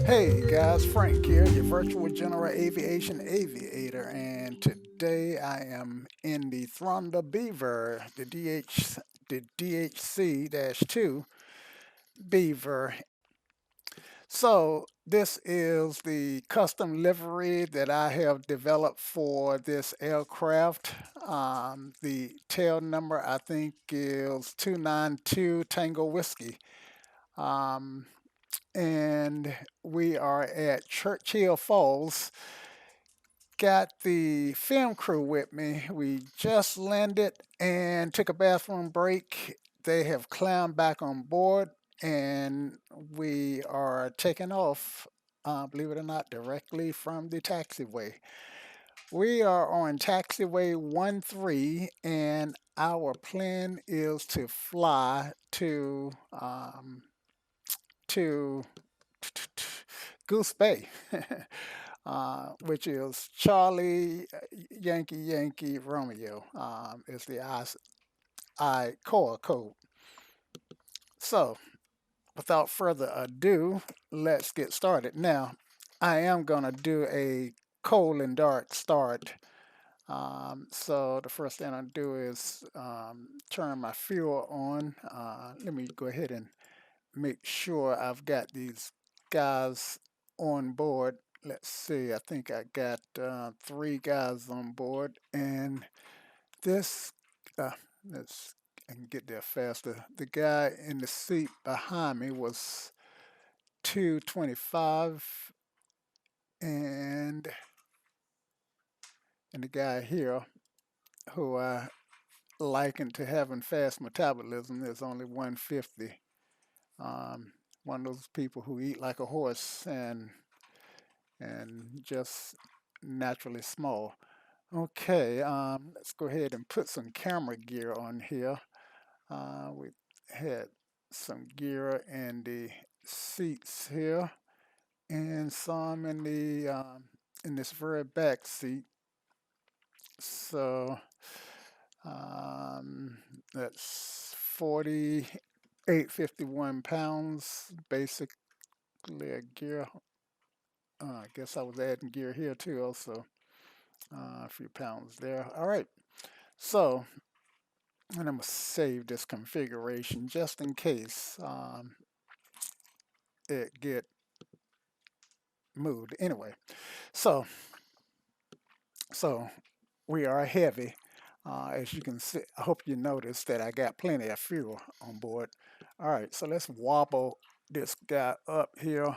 Hey guys, Frank here, your virtual general aviation aviator, and today I am in the Thunder Beaver, the DHC-2 Beaver. So this is the custom livery that I have developed for this aircraft. The tail number I think is 292 Tango Whiskey. Um, and we are at Churchill Falls. Got the film crew with me. We just landed and took a bathroom break. They have climbed back on board, and we are taking off, believe it or not, directly from the taxiway. We are on taxiway 13, and our plan is to fly to Goose Bay, which is Charlie Yankee Yankee Romeo, is the I core code. So, without further ado, let's get started. Now, I am going to do a cold and dark start. So the first thing I do is turn my fuel on. Let me go ahead and make sure I've got these guys on board. Let's see, I think I got three guys on board, and this, uh, let's I can get there faster. The guy in the seat behind me was 225, and the guy here, who I liken to having fast metabolism, is only 150. Um, One of those people who eat like a horse and just naturally small. Okay, let's go ahead and put some camera gear on here. We had some gear in the seats here, and some in this very back seat. So um, that's 4851 pounds, basically a gear. I guess I was adding gear here too, also a few pounds there. All right, so and I'm gonna save this configuration just in case it get moved. Anyway, so so we are heavy. As you can see, I hope you notice that I got plenty of fuel on board. All right, so let's wobble this guy up here.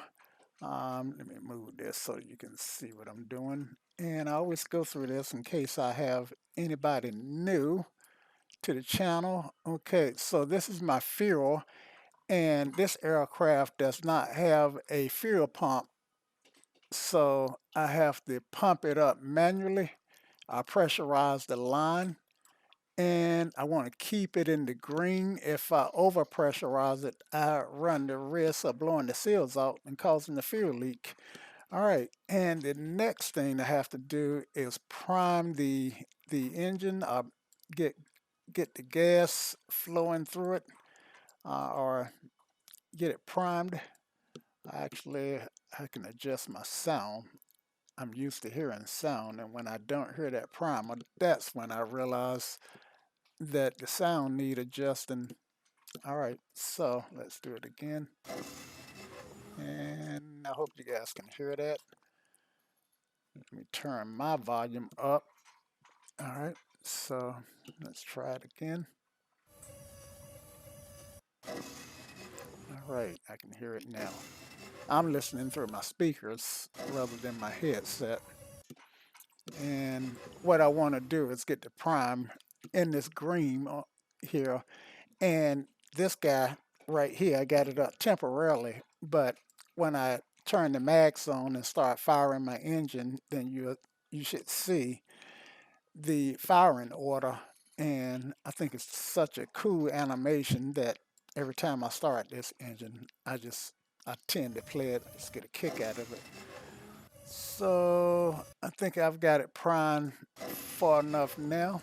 Let me move this so you can see what I'm doing. And I always go through this in case I have anybody new to the channel. Okay, so this is my fuel, and this aircraft does not have a fuel pump, so I have to pump it up manually. I pressurize the line, and I want to keep it in the green. If I over pressurize it, I run the risk of blowing the seals out and causing the fuel leak. All right, and the next thing I have to do is prime the engine. Get get the gas flowing through it, or get it primed. Actually, I can adjust my sound. I'm used to hearing sound, and when I don't hear that primer, that's when I realize that the sound need adjusting. All right, so let's do it again, and I hope you guys can hear that. Let me turn my volume up. All right, so let's try it again. All right, I can hear it now. I'm listening through my speakers rather than my headset. And what I want to do is get the prime in this green here. And this guy right here, I got it up temporarily. But when I turn the mags on and start firing my engine, then you should see the firing order. And I think it's such a cool animation that every time I start this engine, I tend to play it, just get a kick out of it. So I think I've got it primed far enough now.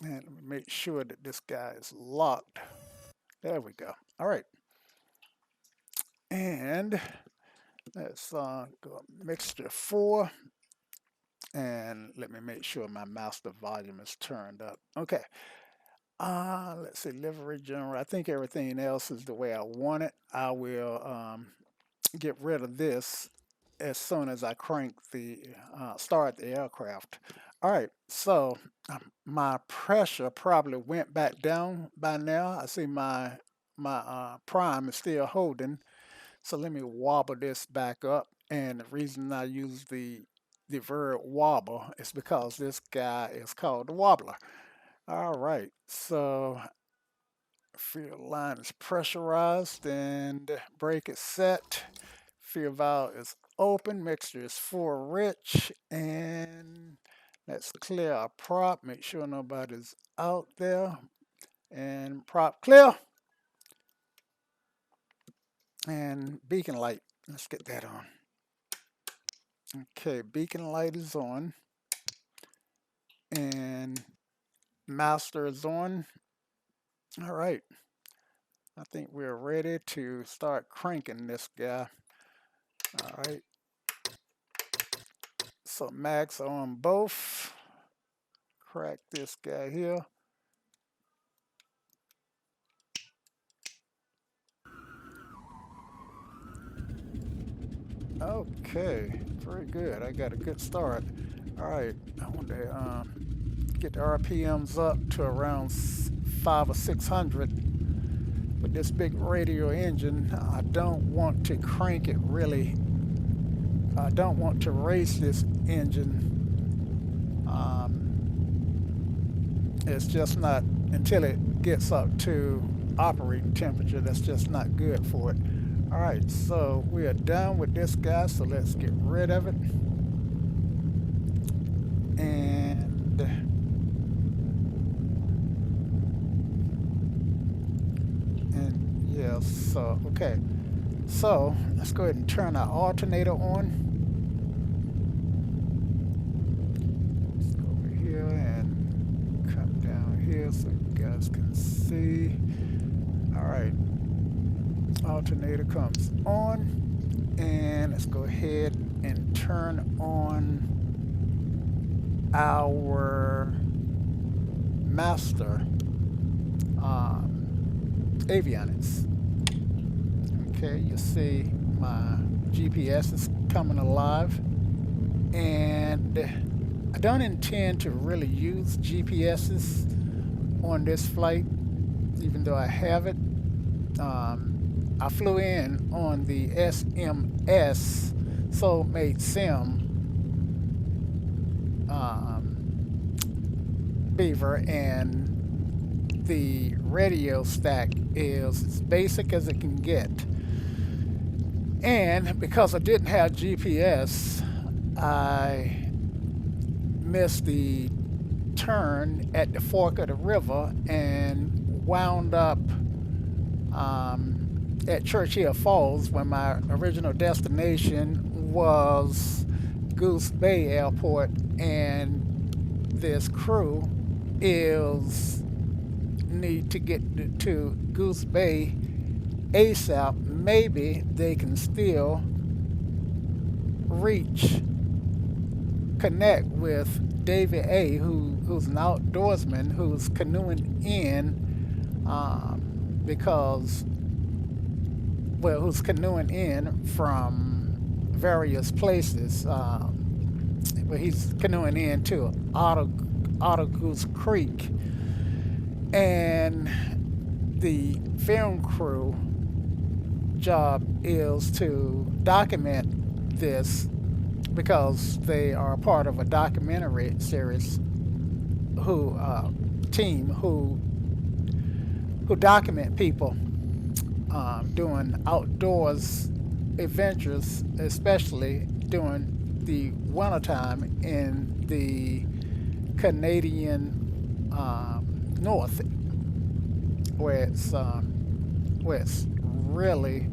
And let me make sure that this guy is locked. There we go. All right. And Let's go mixture 4, and let me make sure my master volume is turned up. Okay. Let's see, livery general. I think everything else is the way I want it. I will get rid of this as soon as I crank the start the aircraft. All right, so my pressure probably went back down by now. I see my prime is still holding. So let me wobble this back up. And the reason I use the verb wobble is because this guy is called the wobbler. All right, so fuel line is pressurized and brake is set. Fuel valve is open, mixture is full rich, and let's clear our prop, make sure nobody's out there, and prop clear, and beacon light, let's get that on. Okay, beacon light is on, and master is on. All right, I think we're ready to start cranking this guy. All right, so mags are on both. Crack this guy here. Okay, very good. I got a good start. All right, I want to get the RPMs up to around 5 or 600 with this big radial engine. I don't want to crank it really. I don't want to race this engine. It's just not, until it gets up to operating temperature, that's just not good for it. All right, so we are done with this guy, so let's get rid of it. And yeah, so okay. So let's go ahead and turn our alternator on. Let's go over here and come down here so you guys can see. All right, alternator comes on, and let's go ahead and turn on our master avionics. Okay, you see my GPS is coming alive, and I don't intend to really use GPSs on this flight, even though I have it. I flew in on the SMS Soulmate Sim Beaver, and the radio stack is as basic as it can get. And because I didn't have GPS, I missed the turn at the fork of the river and wound up at Churchill Falls, when my original destination was Goose Bay Airport, and this crew is need to get to Goose Bay ASAP. Maybe they can still connect with David A, who's an outdoorsman who's canoeing in, because, well, who's canoeing in from various places. But he's canoeing in to Otter Goose Creek, and the film crew job is to document this, because they are part of a documentary series team who document people doing outdoors adventures, especially during the wintertime in the Canadian north, where it's really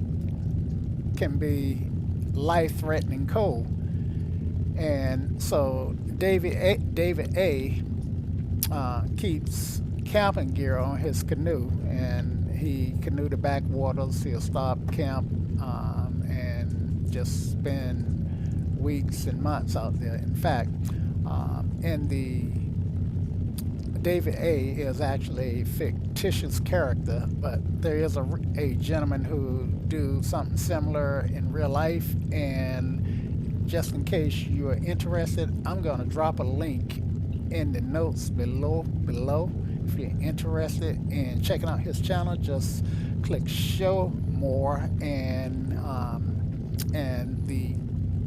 can be life-threatening cold. And so David A keeps camping gear on his canoe, and he canoe the backwaters. He'll stop, camp, and just spend weeks and months out there. In fact, in the David A is actually a fictitious character, but there is a gentleman who do something similar in real life. And just in case you are interested, I'm going to drop a link in the notes below. If you're interested in checking out his channel, just click show more, and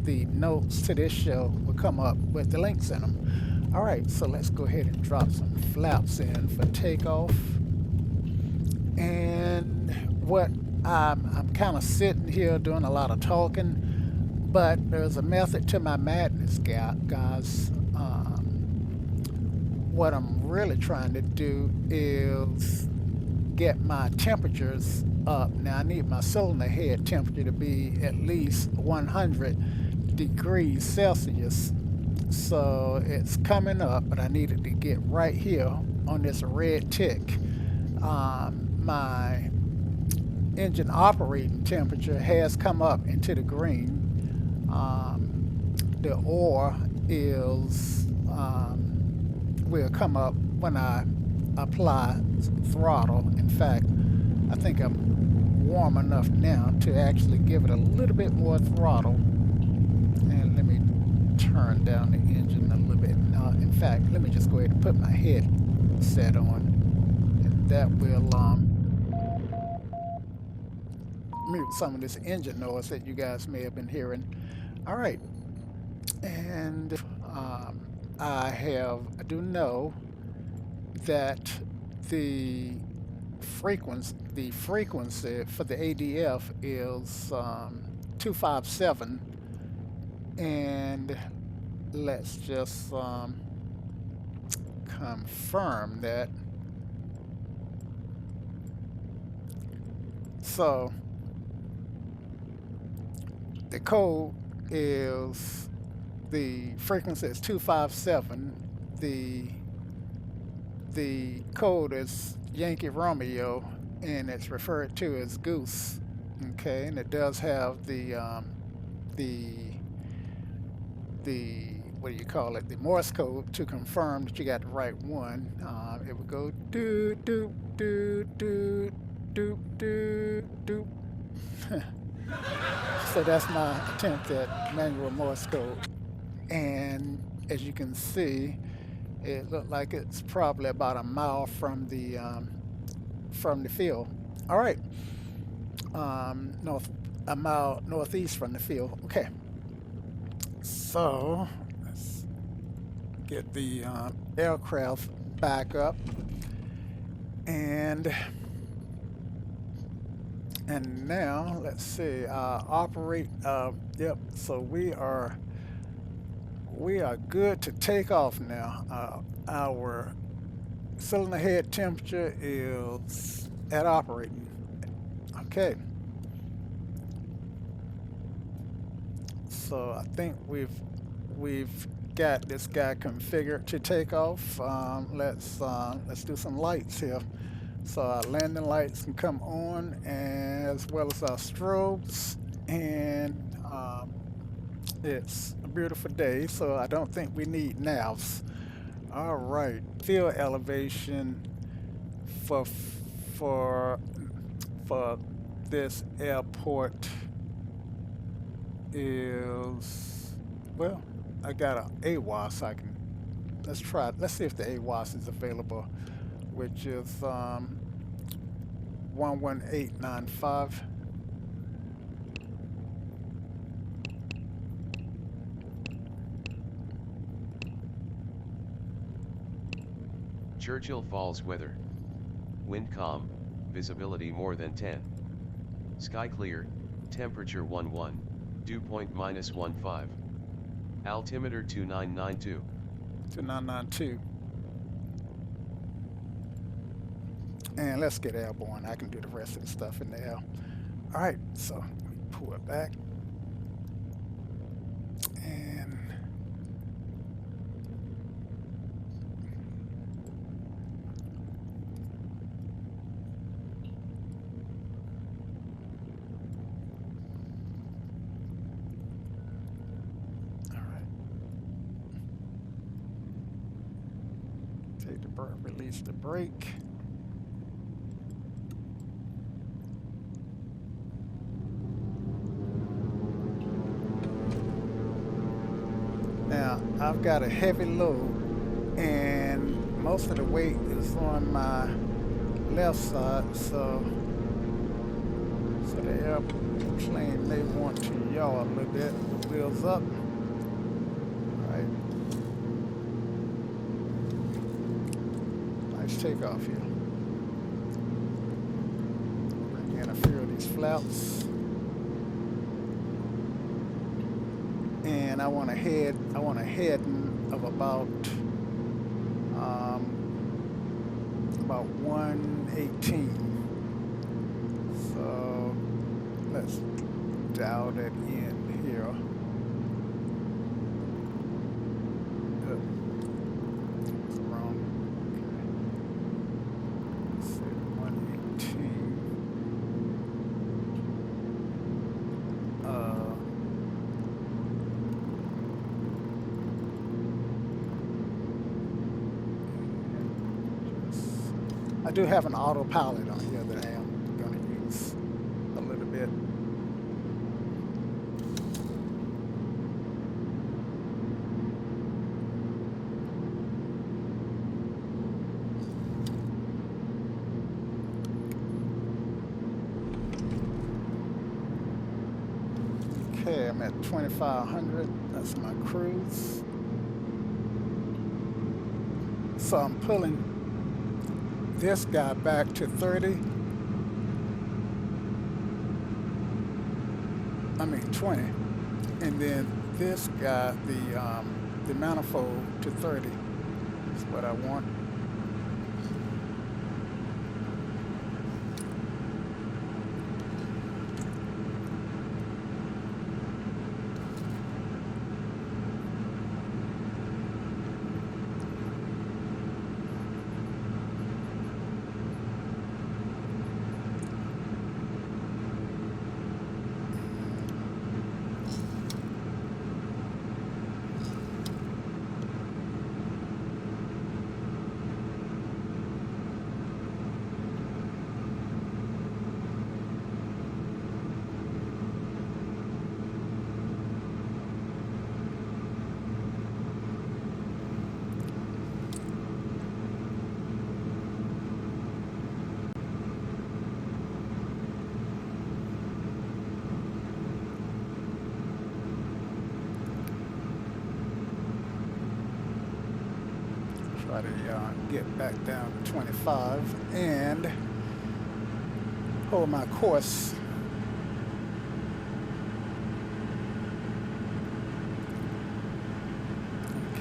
the notes to this show will come up with the links in them. All right, so let's go ahead and drop some flaps in for takeoff. And what I'm kind of sitting here doing a lot of talking, but there's a method to my madness, guys. What I'm really trying to do is get my temperatures up. Now I need my cylinder head temperature to be at least 100 degrees Celsius. So it's coming up, but I need it to get right here on this red tick. My engine operating temperature has come up into the green. The ore is will come up when I apply throttle. In fact, I think I'm warm enough now to actually give it a little bit more throttle. And let me turn down the engine a little bit. In fact, let me just go ahead and put my headset on, and that will mute some of this engine noise that you guys may have been hearing. All right, and I do know that the frequency for the ADF is 257, and let's just confirm that. So the code is, the frequency is 257. The code is Yankee Romeo, and it's referred to as Goose. Okay, and it does have the what do you call it? The Morse code to confirm that you got the right one. It would go do do do do do do do. So that's my attempt at manual Morse code. And as you can see, it looked like it's probably about a mile from the field. All right, a mile northeast from the field. Okay, so let's get the aircraft back up, and now let's see, operate. Yep. So we are good to take off now. Our cylinder head temperature is at operating. Okay. So I think we've got this guy configured to take off. Let's do some lights here. So our landing lights can come on, as well as our strobes, and it's a beautiful day, so I don't think we need navs. All right, field elevation for this airport is, well, I got an AWAS. Let's see if the AWAS is available, which is 11895. Churchill Falls weather. Wind calm, visibility more than 10. Sky clear, temperature 11, dew point -15. Altimeter 2992. 2992. And let's get airborne. I can do the rest of the stuff in the air. All right, so let me pull it back. And Take the brake, release the brake. Now, I've got a heavy load, and most of the weight is on my left side, so the airplane may want to yaw a little bit. The wheels up. All right. Nice takeoff here. Bring in a few of these flaps. And I want a heading of about 118. So let's dial that in here. It's wrong. Okay. Let's say 118. I do have an autopilot on here that I am going to use a little bit. Okay, I'm at 2,500. That's my cruise. So I'm pulling this guy back to 30. I mean 20. And then this guy, the manifold, to 30 is what I want. Try to get back down to 25 and hold my course.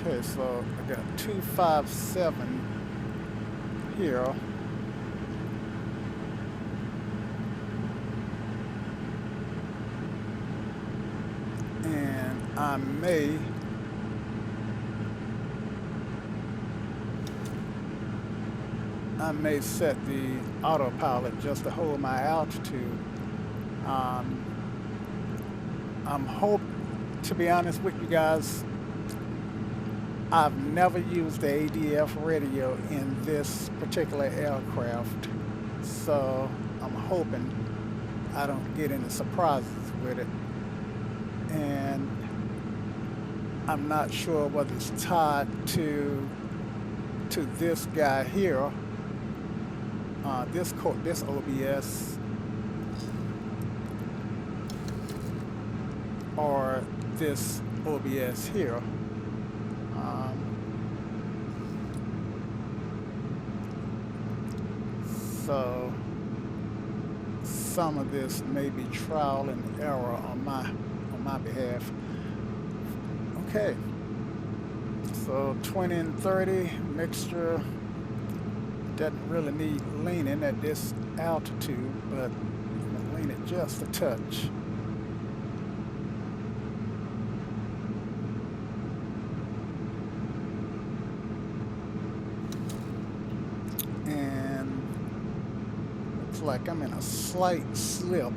Okay, so I got 257 here. And I may set the autopilot just to hold my altitude. To be honest with you guys, I've never used the ADF radio in this particular aircraft, so I'm hoping I don't get any surprises with it. And I'm not sure whether it's tied to this guy here. This OBS or this OBS here. So some of this may be trial and error on my behalf. Okay, so 20 and 30 mixture. Doesn't really need leaning at this altitude, but I'm gonna lean it just a touch. And looks like I'm in a slight slip.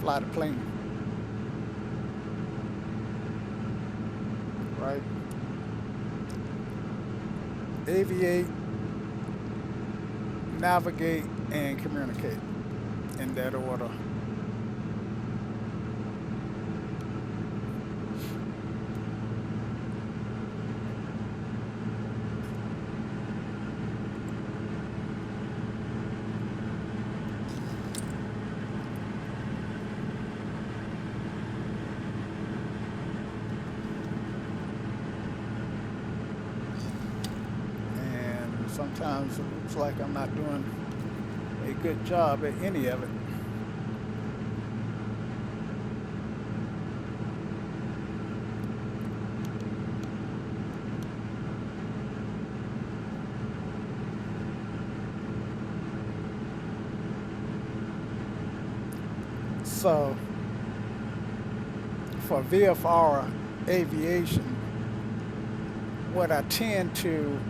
fly the plane, right? Aviate, navigate, and communicate in that order. Sometimes it looks like I'm not doing a good job at any of it. So for VFR aviation, what I tend to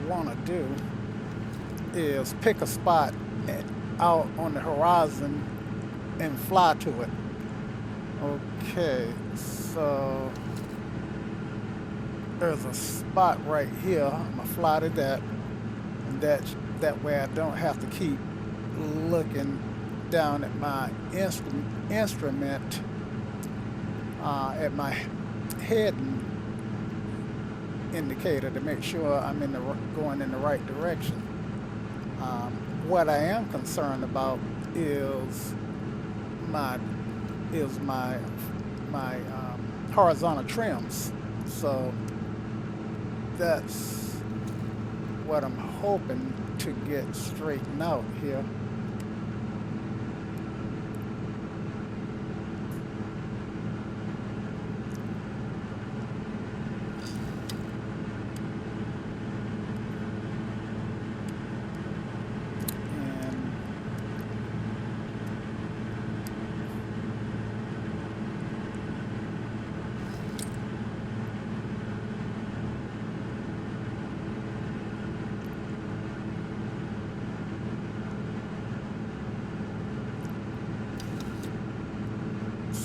want to do is pick a spot out on the horizon and fly to it. Okay, so there's a spot right here. I'm gonna fly to that, and that way I don't have to keep looking down at my instrument at my heading indicator to make sure I'm going in the right direction. What I am concerned about is my horizontal trims. So that's what I'm hoping to get straightened out here.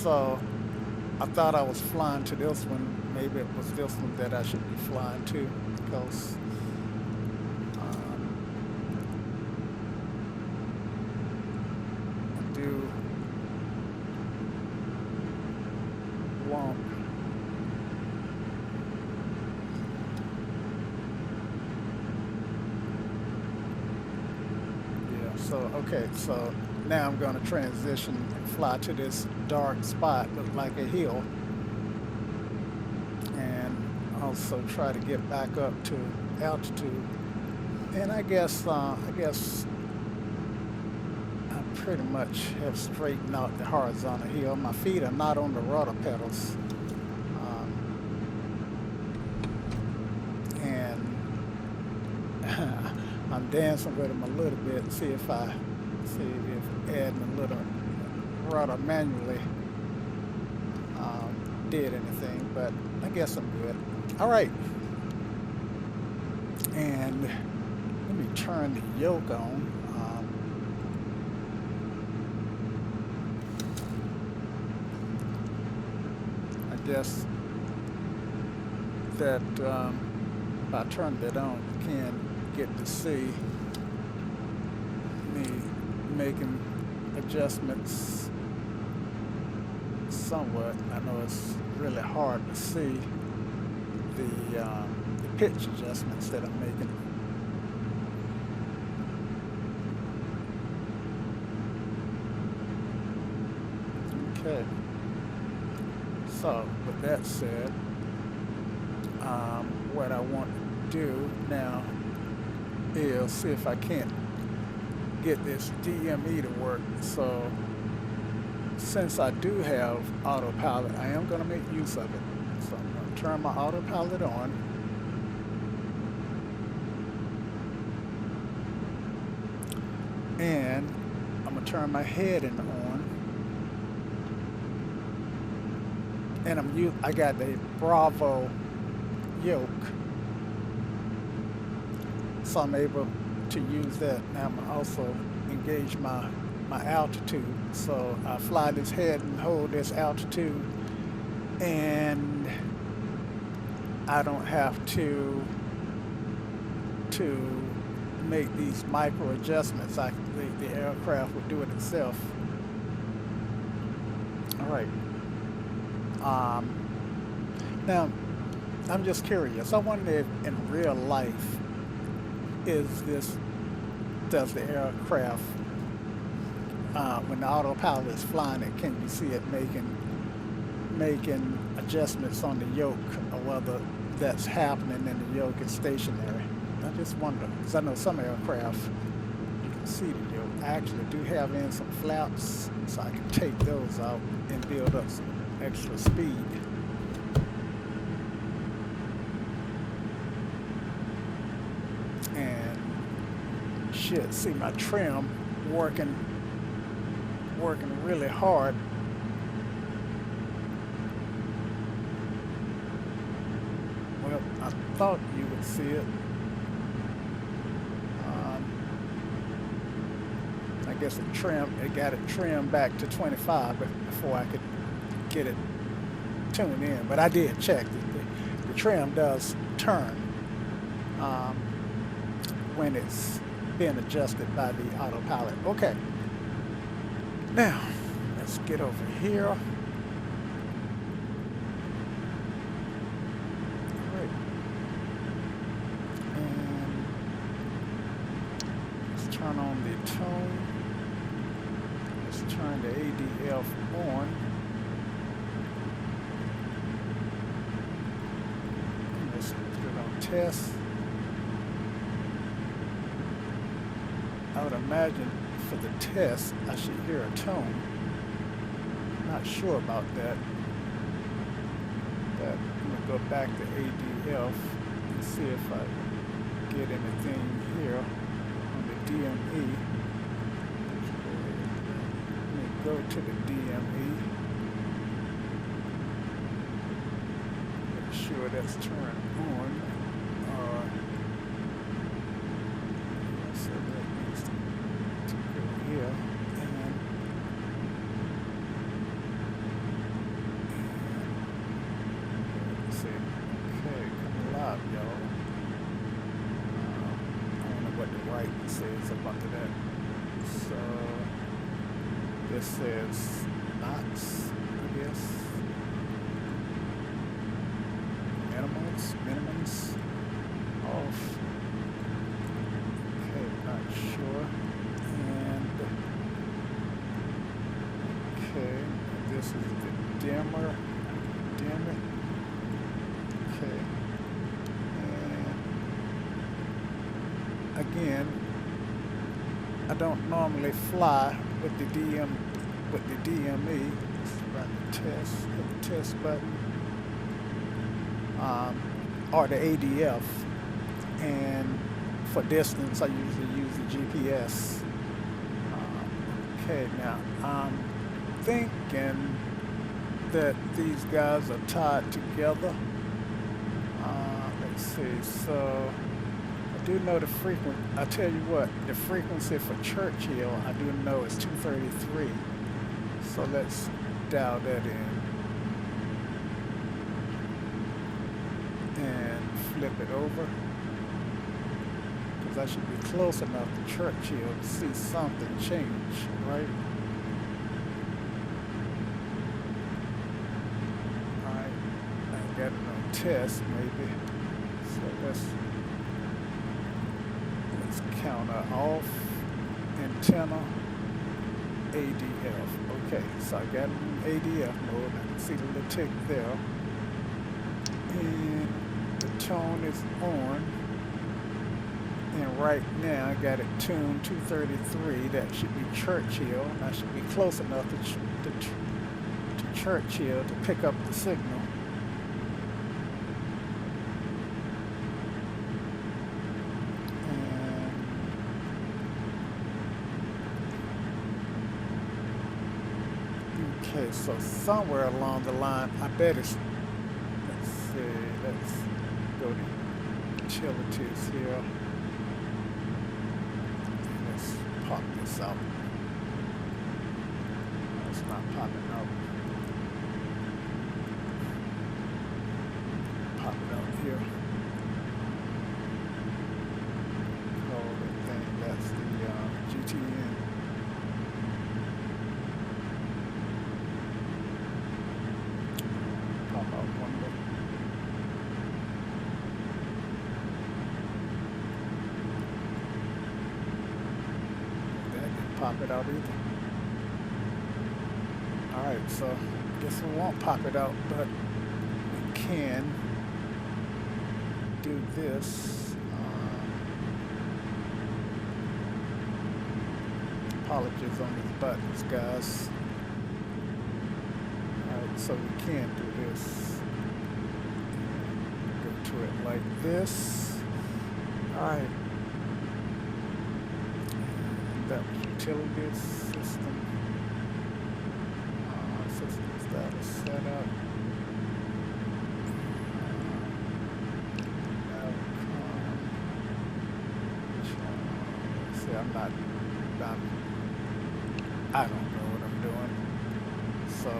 So I thought I was flying to this one. Maybe it was this one that I should be flying to, because I do want okay, so now I'm going to transition and fly to this dark spot, look like a hill, and also try to get back up to altitude. And I guess I pretty much have straightened out the horizontal hill. My feet are not on the rudder pedals, and I'm dancing with them a little bit, see if adding a little rudder manually did anything, but I guess I'm good. All right, and let me turn the yoke on. I guess that if I turn that on, you can get to see me making adjustments somewhat. I know it's really hard to see the pitch adjustments that I'm making. Okay, so with that said, what I want to do now is see if I can't get this DME to work. So since I do have autopilot, I am going to make use of it. So I'm going to turn my autopilot on. And I'm going to turn my heading on. And I got the Bravo yoke, so I'm able to use that. Now I'm also engage my my altitude. So I fly this head and hold this altitude, and I don't have to make these micro adjustments. The aircraft will do it itself. All right. Now, I'm just curious. I wonder if in real life, does the aircraft, when the autopilot is flying it, can you see it making adjustments on the yoke, or whether that's happening and the yoke is stationary? I just wonder, because I know some aircraft, you can see the yoke. I actually do have in some flaps, so I can take those out and build up some extra speed. And should see my trim working really hard. Well, I thought you would see it. I guess it got it trimmed back to 25 before I could get it tuned in. But I did check. The trim does turn when it's being adjusted by the autopilot. Okay. Now, let's get over here. All right. And let's turn on the tone. Let's turn the ADF on. And let's put it on test. I would imagine for the test, I should hear a tone. Not sure about that. But I'm going to go back to ADF and see if I get anything here on the DME. Let me go to the DME. Make sure that's turned on. So that needs to go here. And let's see. Okay, come alive, y'all. I don't know what the writing says about that. So this says knots, I guess. Minimums off. Okay, not sure. And okay, this is the dimmer. Dim it. Okay. And again, I don't normally fly with the DME. Let's run the test. Hit the test button. Or the ADF, and for distance I usually use the GPS. Okay, now I'm thinking that these guys are tied together. Let's see, so I do know the frequency. I tell you what, the frequency for Churchill I do know is 233, so let's dial that in. And flip it over, because I should be close enough to Churchill to see something change, right? Alright, I got it on test maybe, so let's counter off, antenna, ADF. Okay, so I got it in ADF mode. I can see the little tick there. And the tone is on, and right now I got it tuned 233. That should be Churchill, and I should be close enough to Churchill to pick up the signal. And okay, so somewhere along the line, I bet it's. Let's go to utilities here. Let's pop this out. It's not popping up. Pop it out here. Call that thing. That's the GTN. Pop out one more. That didn't pop it out either. Alright, so I guess we won't pop it out, but we can do this. Apologies on these buttons, guys. Alright, so we can do this. Go to it like this. Alright. That was utility system. Systems that was set up. See, I don't know what I'm doing. So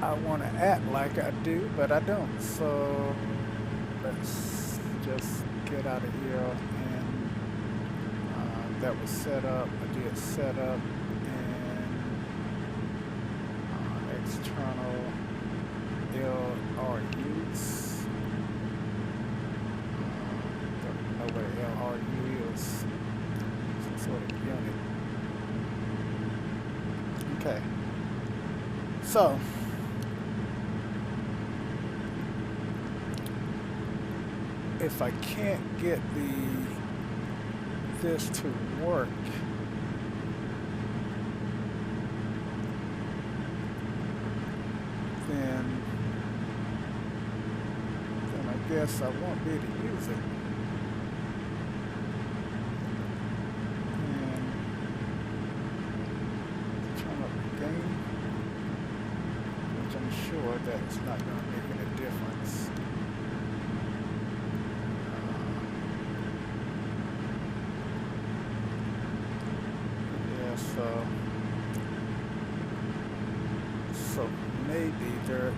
I want to act like I do, but I don't. So let's just get out of here. And that was set up. I did set up and external LRUs. Don't know what an LRU is. Some sort of unit. Okay. So if I can't get this to work, then I guess I won't be able to use it. And turn up the gain, which I'm sure that it's not going to make any difference. So maybe there's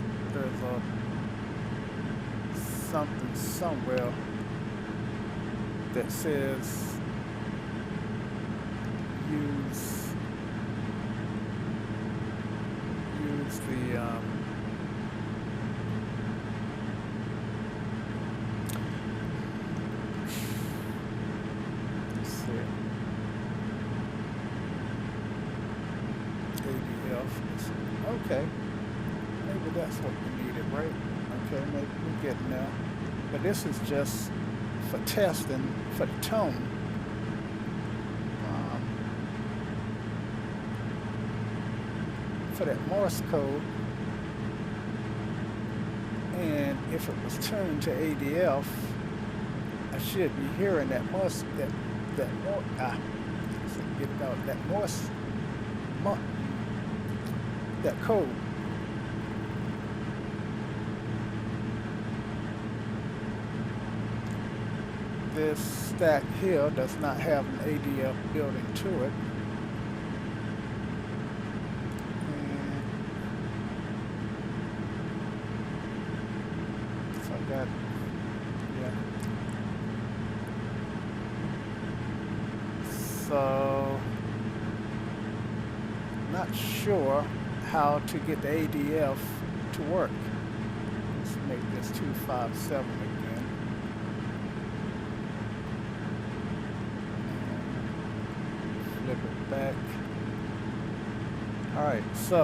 something somewhere that says use the let's see. Okay, maybe that's what we needed, right? Okay, maybe we're getting there. But this is just for testing for the tone. For that Morse code. And if it was tuned to ADF, I should be hearing that Morse, get it out, that Morse, that code. This stack here does not have an ADF built into it. And so I got, yeah. So, not sure how to get the ADF to work. Let's make this 257 again. And flip it back. Alright, so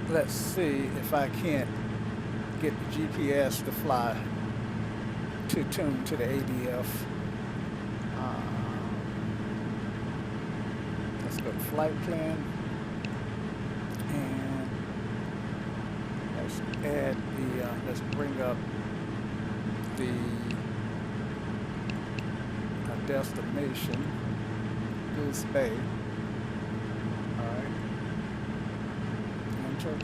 let's see if I can't get the GPS to fly to tune to the ADF. Let's go to flight plan. And let's add the, let's bring up the destination, Goose Bay. Alright. Enter.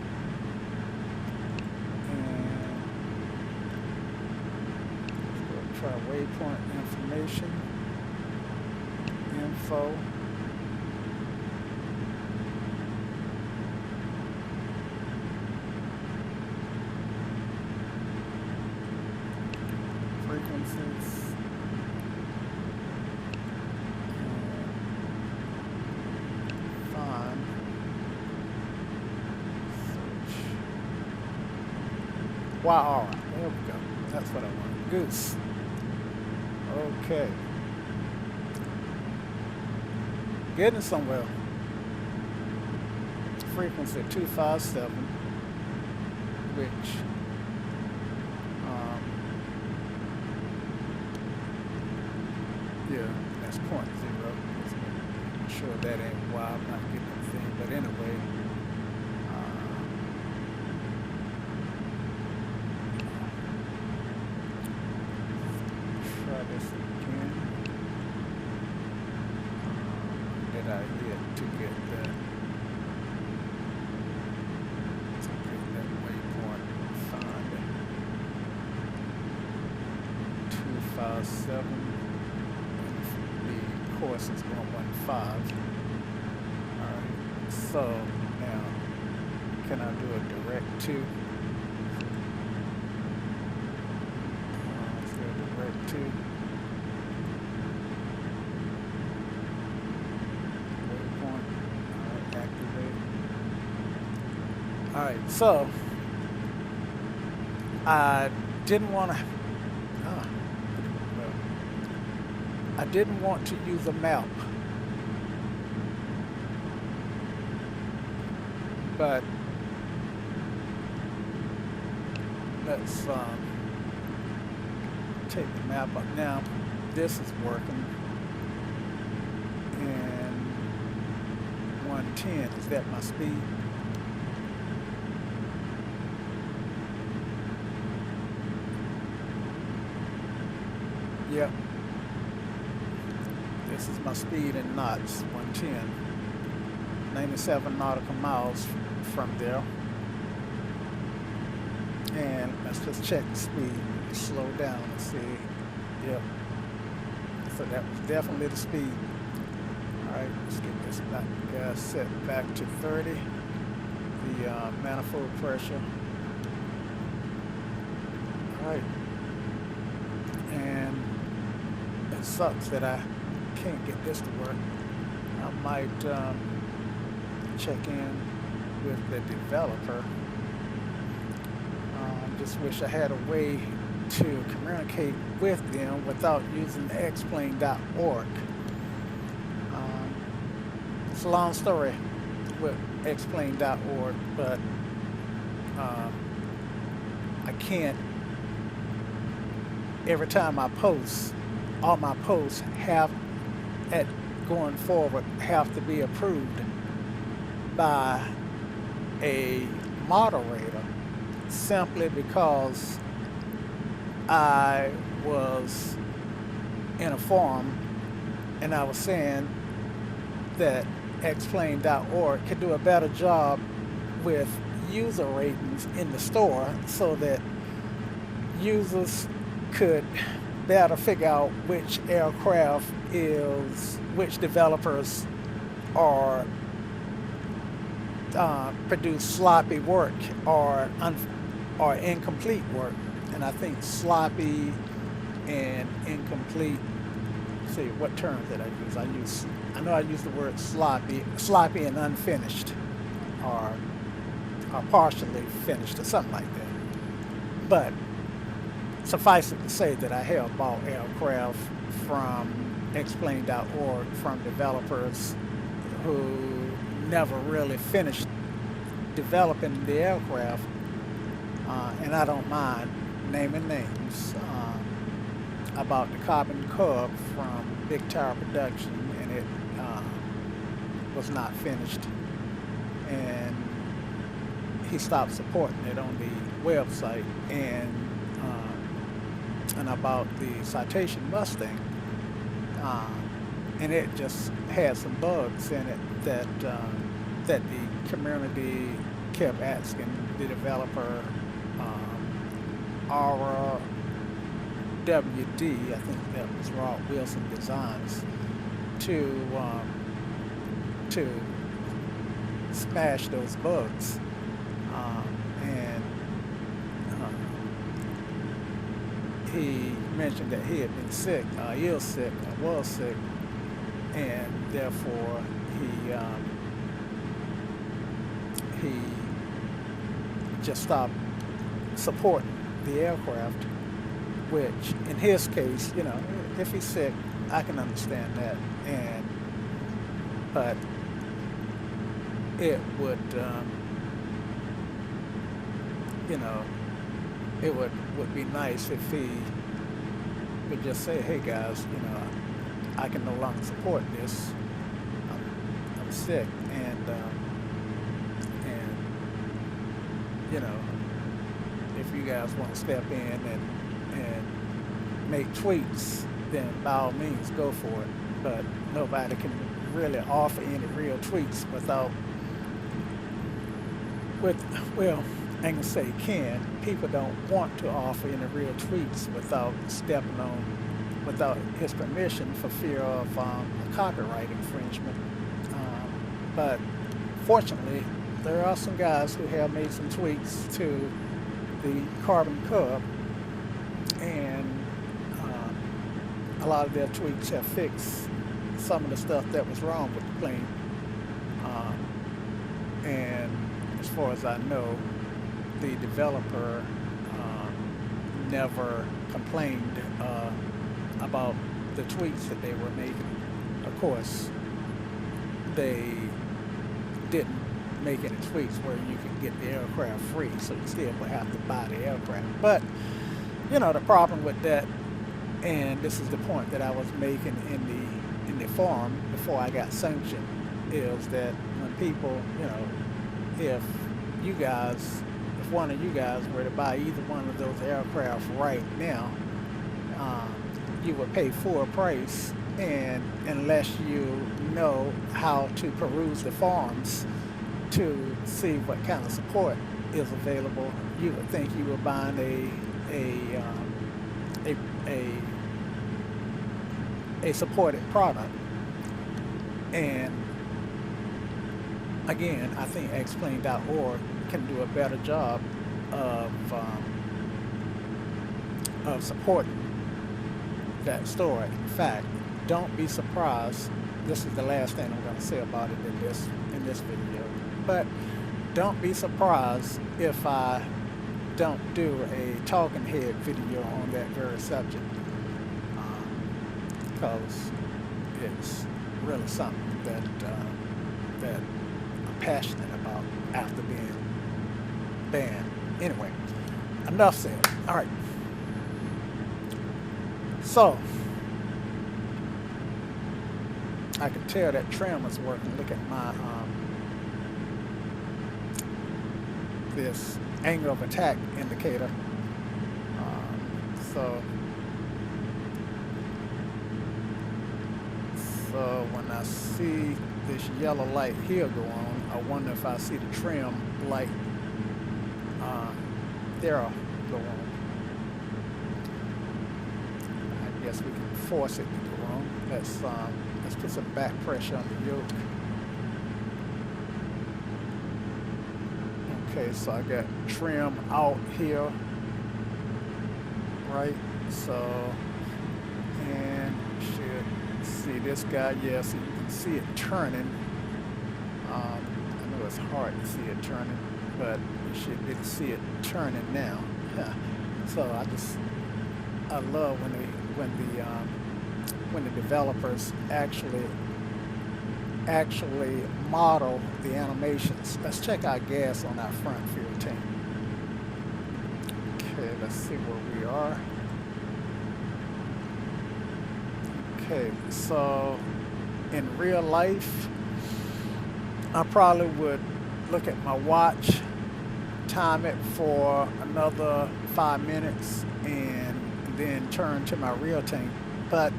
And let's go try waypoint information. Info. frequencies. Find. Search. Wow, there we go. That's what I want. Goose. Okay. Getting somewhere. Frequency 257, which yeah, that's point zero. I'm sure that ain't why I'm not getting anything, but anyway, try this again. Did I hit to get that? That waypoint. Find it. 257. The course is 115. Alright, so now can I do a direct to? Let's go direct to. Waypoint. Alright, activate. Alright, so I didn't want to. I didn't want to use a map, but let's take the map up now. This is working, and 110, is that my speed? Yep. This is my speed in knots, 110. 97 nautical miles from there. And let's just check the speed. Slow down and see. Yep. So that was definitely the speed. Alright, let's get this back, set back to 30. The manifold pressure. Alright. And it sucks that I can't get this to work. I might check in with the developer. Just wish I had a way to communicate with them without using explain.org. It's a long story with explain.org, but I can't. Every time I post, all my posts have going forward have to be approved by a moderator, simply because I was in a forum and I was saying that explain.org could do a better job with user ratings in the store so that users could better figure out which aircraft which developers are produce sloppy work or incomplete work. And I think sloppy and incomplete, let's see, what term did I use? I know I used the word sloppy and unfinished, or partially finished, or something like that. But suffice it to say that I have bought aircraft from explain.org from developers who never really finished developing the aircraft, and I don't mind naming names. I bought the Carbon Cub from Big Tower Production, and it was not finished, and he stopped supporting it on the website. And I bought the Citation Mustang, and it just had some bugs in it that the community kept asking the developer, Aura WD, I think that was Rob Wilson Designs, to smash those bugs, and he mentioned that he had been sick, ill sick, or was sick, and therefore he just stopped supporting the aircraft. Which, in his case, you know, if he's sick, I can understand that, but it would, you know, it would be nice if he could just say, hey guys, you know, I can no longer support this. I'm sick, and you know, if you guys want to step in and make tweets, then by all means go for it. But nobody can really offer any real tweets well, I ain't gonna say can. People don't want to offer any real tweets without without his permission for fear of a copyright infringement. But fortunately, there are some guys who have made some tweets to the Carbon Cub, and a lot of their tweets have fixed some of the stuff that was wrong with the plane. And as far as I know, the developer never complained about the tweets that they were making. Of course, they didn't make any tweets where you can get the aircraft free, so you still would have to buy the aircraft. But you know, the problem with that, and this is the point that I was making in the forum before I got sanctioned, is that when people, you know, if one of you guys were to buy either one of those aircraft right now, you would pay full price, and unless you know how to peruse the forums to see what kind of support is available, you would think you were buying a supported product. And again, I think explain.org can do a better job of supporting that story. In fact, don't be surprised. This is the last thing I'm going to say about it in this video. But don't be surprised if I don't do a talking head video on that very subject, because it's really something that I'm passionate about after being banned. Anyway, enough said. All right. So I can tell that trim is working. Look at my this angle of attack indicator. So when I see this yellow light here go on, I wonder if I see the trim light there go on. I guess we can force it to go on. Let's put some back pressure on the yoke. Okay, so I got trim out here, right? So, and you should see this guy. Yeah, so you can see it turning. I know it's hard to see it turning, but you should be able to see it turning now. So I love when the developers actually model the animations. Let's check our gas on our front fuel tank. Okay, let's see where we are. Okay, so in real life, I probably would look at my watch, time it for another 5 minutes, and then turn to my real tank. But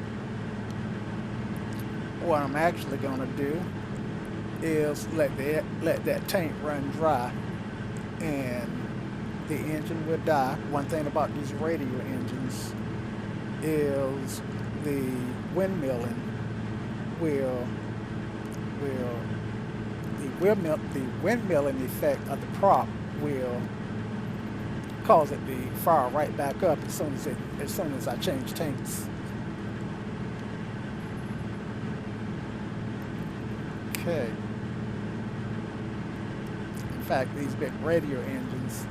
what I'm actually going to do is let that tank run dry, and the engine will die. One thing about these radio engines is the windmilling the windmilling effect of the prop will cause it to fire right back up as soon as I change tanks. Okay. In fact, these big radio engines,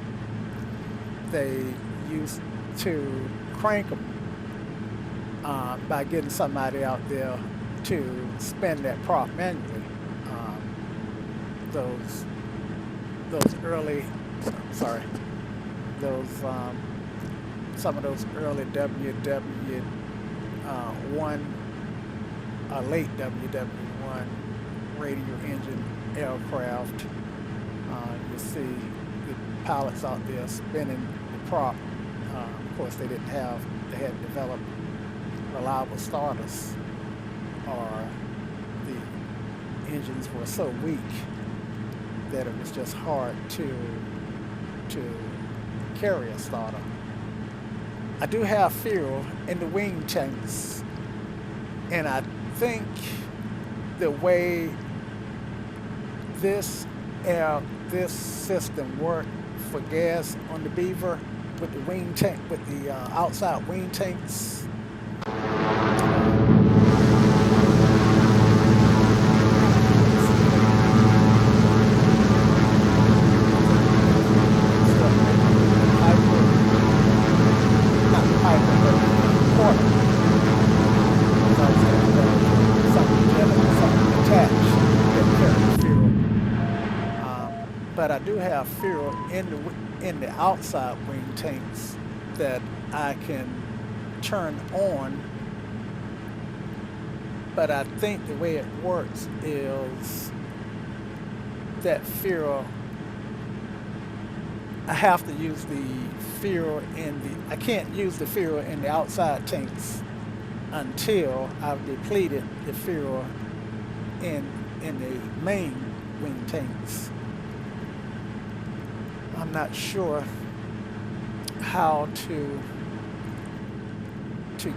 they used to crank them by getting somebody out there to spin that prop manually. Um, those early, sorry, those some of those early WW1, late WW1 radio engine aircraft. You see the pilots out there spinning the prop. Of course, they hadn't developed reliable starters, or the engines were so weak that it was just hard to carry a starter. I do have fuel in the wing tanks, and I think the way this system worked for gas on the Beaver with the wing tank, with the outside wing tanks. But I do have fuel in the outside wing tanks that I can turn on. But I think the way it works is that fuel, I have to use the fuel I can't use the fuel in the outside tanks until I've depleted the fuel in the main wing tanks. I'm not sure how to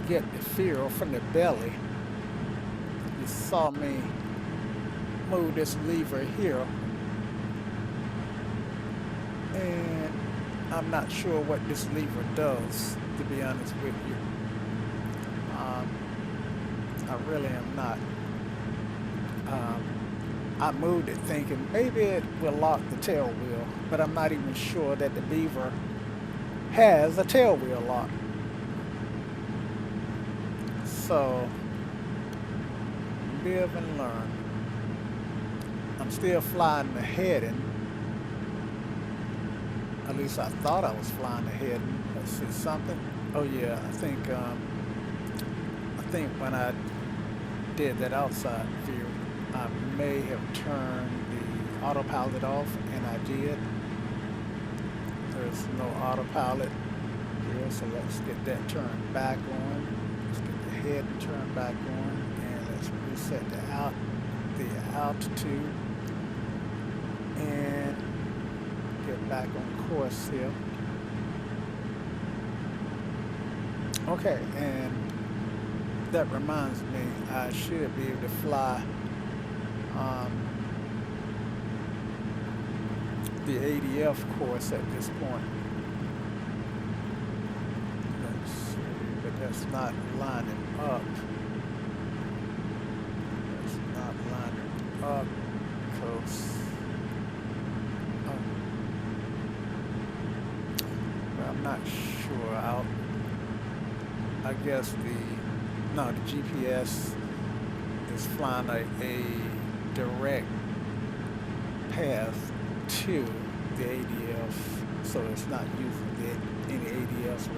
get the fuel from the belly. You saw me move this lever here, and I'm not sure what this lever does, to be honest with you. I really am not. I moved it thinking maybe it will lock the tail wheel, but I'm not even sure that the Beaver has a tail wheel lock. So, live and learn. I'm still flying the heading. At least I thought I was flying the heading. Let's see something. Oh yeah, I think when I did that outside view, I may have turned the autopilot off, and I did. There's no autopilot here, so let's get that turned back on. Let's get the head turned back on, and let's reset the altitude, and get back on course here. Okay, and that reminds me, I should be able to fly the ADF course at this point. Let's see, but that's not lining up. That's not lining up, because I'm not sure. I guess the GPS is flying a direct path to the ADF, so it's not using any ADS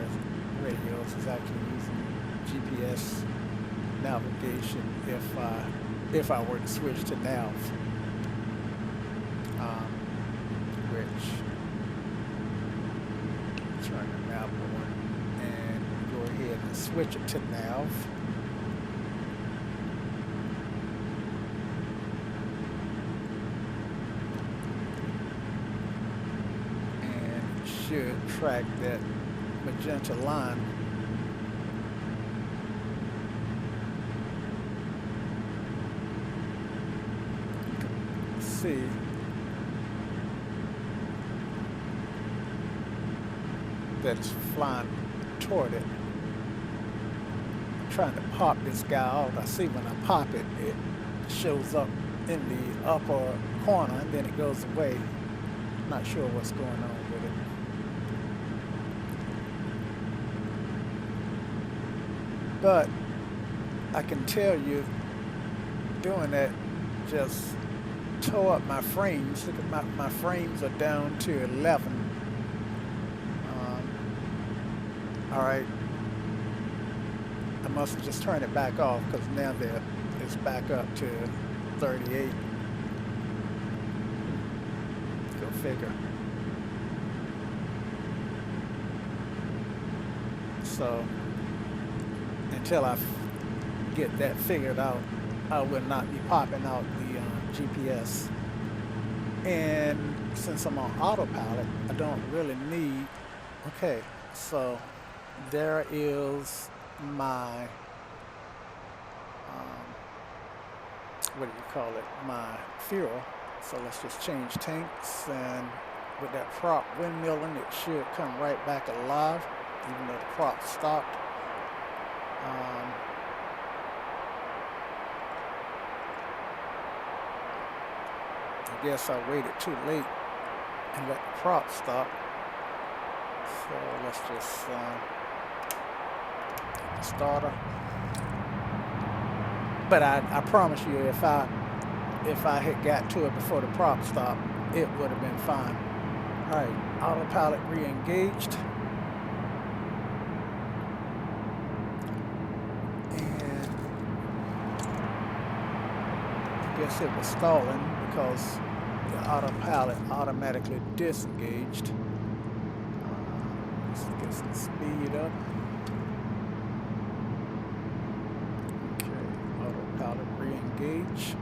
radios. It's actually using GPS navigation if I were to switch to nav, which turn the nav on and go ahead and switch it to nav. Should track that magenta line. See, that is flying toward it. I'm trying to pop this guy out. I see when I pop it, it shows up in the upper corner and then it goes away. Not sure what's going on with it. But I can tell you doing that just tore up my frames. Look at my frames are down to 11. All right. I must have just turned it back off because now it's back up to 38. Go figure. So until I get that figured out, I will not be popping out the GPS. And since I'm on autopilot, I don't really need. Okay, so there is my what do you call it? My fuel. So let's just change tanks, and with that prop windmilling, it should come right back alive, even though the prop stopped. I guess I waited too late and let the prop stop. So let's just get the starter. But I promise you, if I had got to it before the prop stopped, it would have been fine. All right, autopilot re-engaged. And I guess it was stalling because the autopilot automatically disengaged. Let's get some speed up. Okay, autopilot re-engage.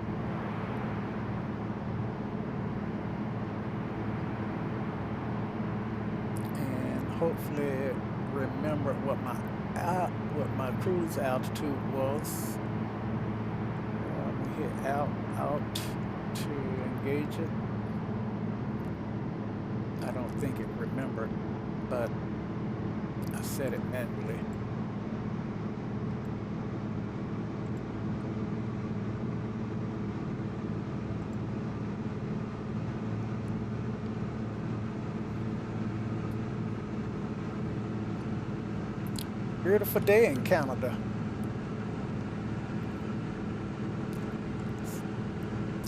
And hopefully it remembered what my cruise altitude was. We hit out to engage it. I don't think it remembered, but I set it manually. Beautiful day in Canada.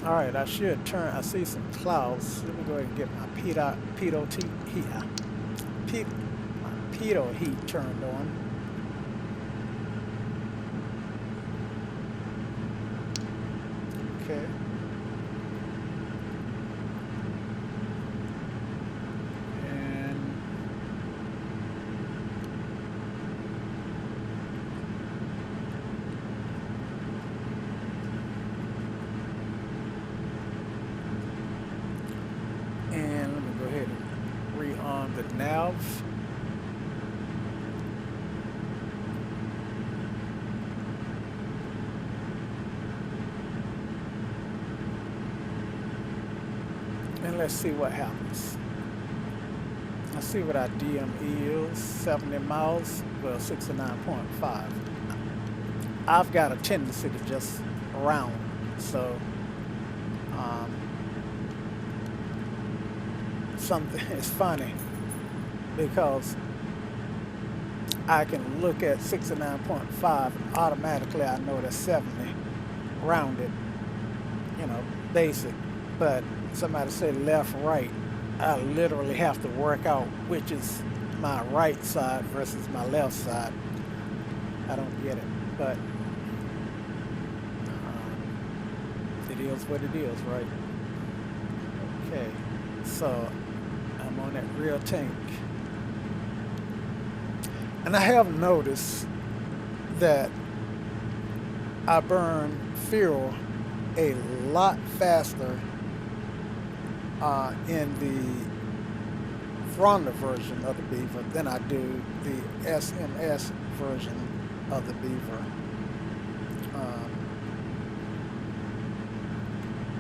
All right, I should turn. I see some clouds. Let me go ahead and get my pitot heat turned on. Okay. And let me go ahead and re-on the nav. And let's see what happens. Let's see what our DME is. 70 miles, well, 69.5. I've got a tendency to just round, so something is funny because I can look at 69.5 automatically. I know that's 70 rounded, you know, basic. But somebody say left, right, I literally have to work out which is my right side versus my left side. I don't get it, but it is what it is, right? Okay, so I'm on that rear tank. And I have noticed that I burn fuel a lot faster in the Fronda version of the Beaver than I do the SMS version of the Beaver.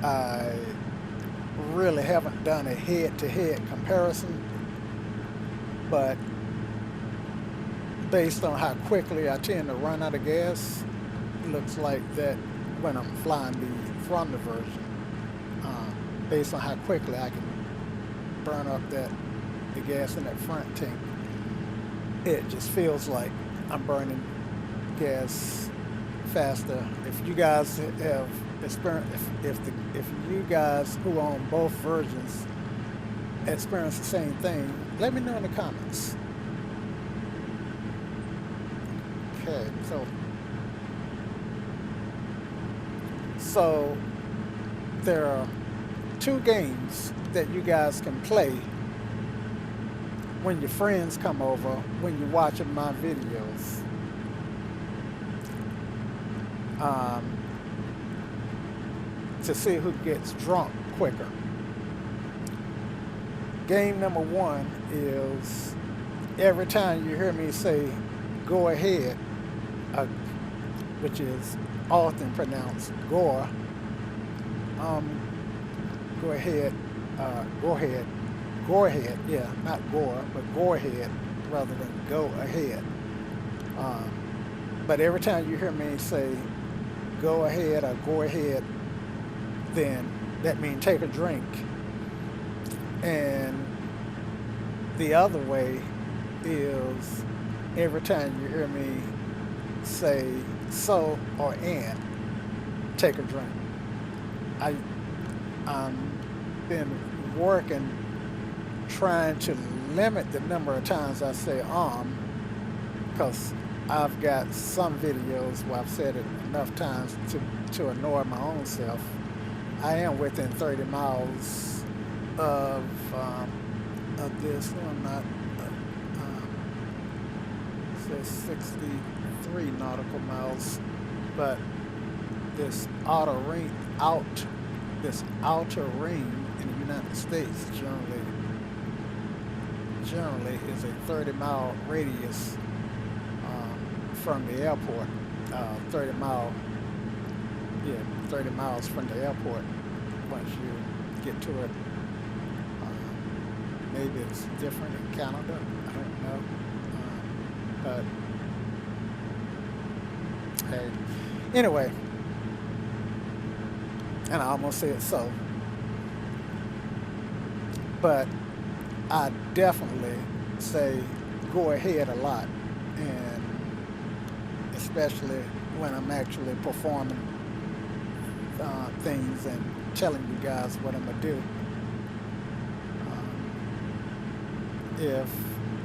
I really haven't done a head-to-head comparison, but based on how quickly I tend to run out of gas, it looks like that when I'm flying the from the version, based on how quickly I can burn up the gas in that front tank, it just feels like I'm burning gas faster. If you guys have experienced, if you guys who own both versions experience the same thing, let me know in the comments. Okay, so there are two games that you guys can play when your friends come over, when you're watching my videos. To see who gets drunk quicker. Game number one is every time you hear me say go ahead, which is often pronounced gore, go ahead, go ahead, yeah, not gore, but go ahead rather than go ahead. But every time you hear me say go ahead or go ahead, then that means take a drink. And the other way is every time you hear me say so or and, take a drink. I'm been working trying to limit the number of times I say because I've got some videos where I've said it enough times to annoy my own self. I am within 30 miles of this. No, I'm not. It says 63 nautical miles, but this outer ring this outer ring in the United States generally is a 30-mile radius from the airport. 30 miles from the airport. Once you get to it, maybe it's different in Canada. I don't know. But hey, anyway, and I almost said so. But I definitely say go ahead a lot, and especially when I'm actually performing things and telling you guys what I'm gonna do. If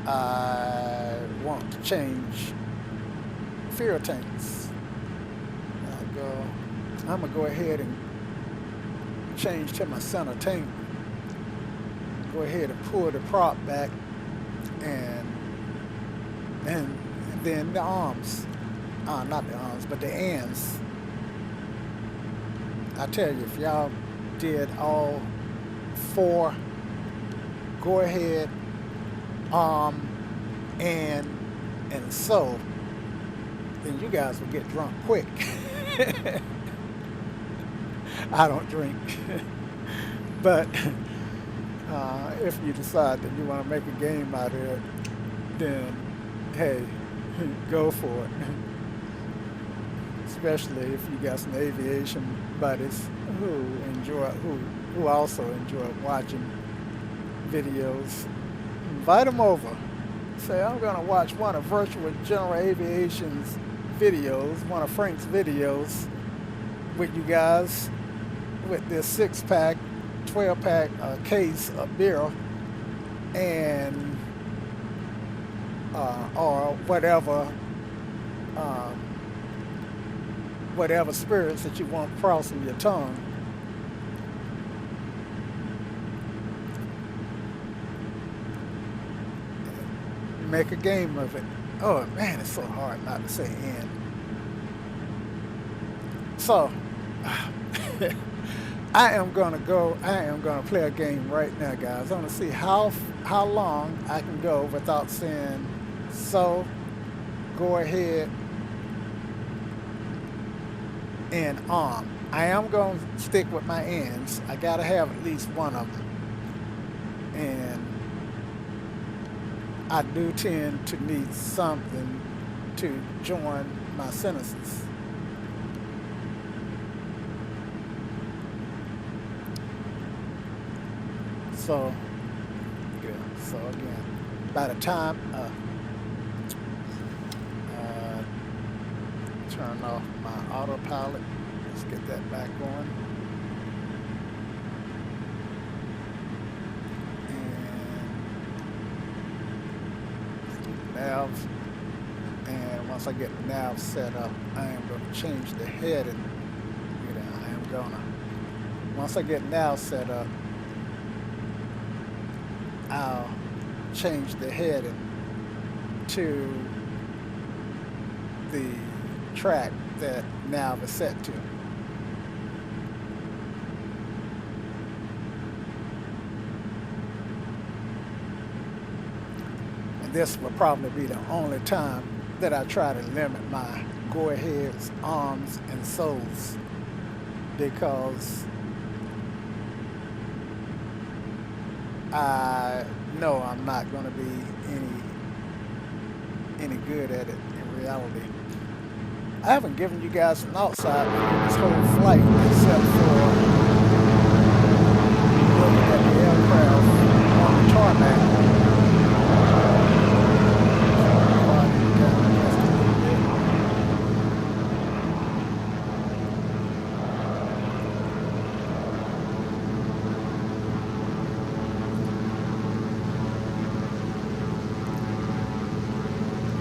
I want to change fuel tanks, I'm gonna go ahead and change to my center tank. Go ahead and pull the prop back, and then the arms, not the arms, but the ends. I tell you, if y'all did all four, go ahead, and so, then you guys will get drunk quick. I don't drink, but if you decide that you want to make a game out of it, then hey, go for it. Especially if you got some aviation buddies who also enjoy watching videos. Invite them over. Say, I'm going to watch one of VirtualGAa Aviation's videos, one of Frank's videos with you guys with this 6-pack, 12-pack case of beer and or whatever spirits that you want crossing your tongue. Make a game of it. Oh man, it's so hard not to say and. So I am gonna play a game right now, guys. I'm gonna see how long I can go without saying so, go ahead, and I am gonna stick with my ands. I gotta have at least one of them. And I do tend to need something to join my sentences. So, yeah, so again, by the time uh, turn off my autopilot, let's get that back going. And nav. And once I get the nav set up, I am going to change the heading. You know, I am gonna. Once I get nav set up, I'll change the heading to the track that nav is set to. And this will probably be the only time that I try to limit my go aheads, arms, and souls because I know I'm not going to be any good at it in reality. I haven't given you guys an outside view this whole flight except for looking at the aircraft on the tarmac.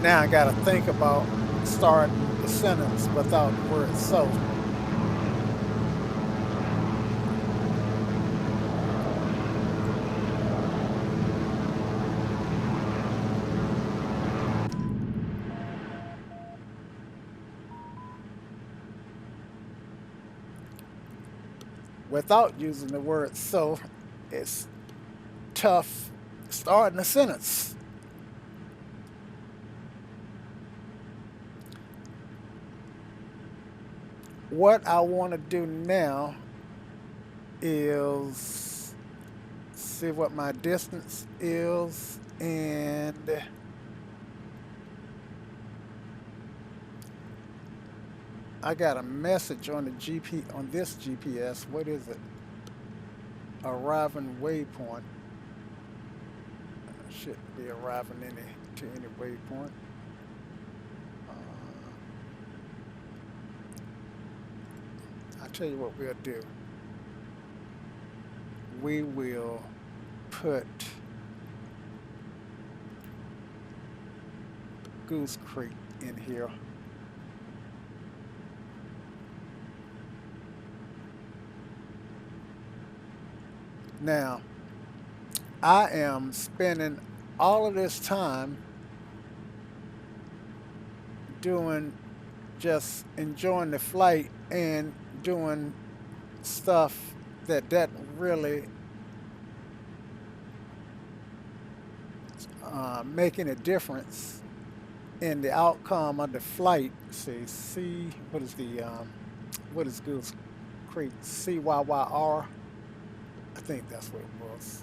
Now I got to think about starting the sentence without the word so. Without using the word so, it's tough starting a sentence. What I want to do now is see what my distance is and I got a message on the on this GPS. What is it? Arriving waypoint. Shouldn't be arriving to any waypoint. I'll tell you what we'll do. We will put Goose Creek in here. Now, I am spending all of this time doing just enjoying the flight and doing stuff that doesn't really making a difference in the outcome of the flight. See, what is Goose Creek? CYYR. I think that's what it was.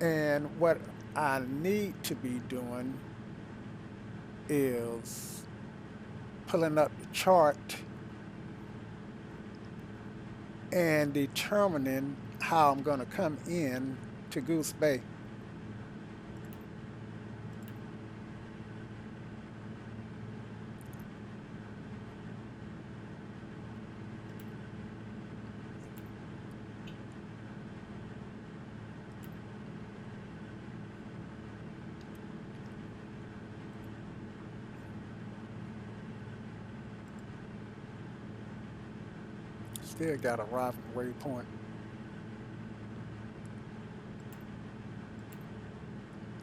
And what I need to be doing is pulling up the chart and determining how I'm going to come in to Goose Bay. Still got a arriving waypoint.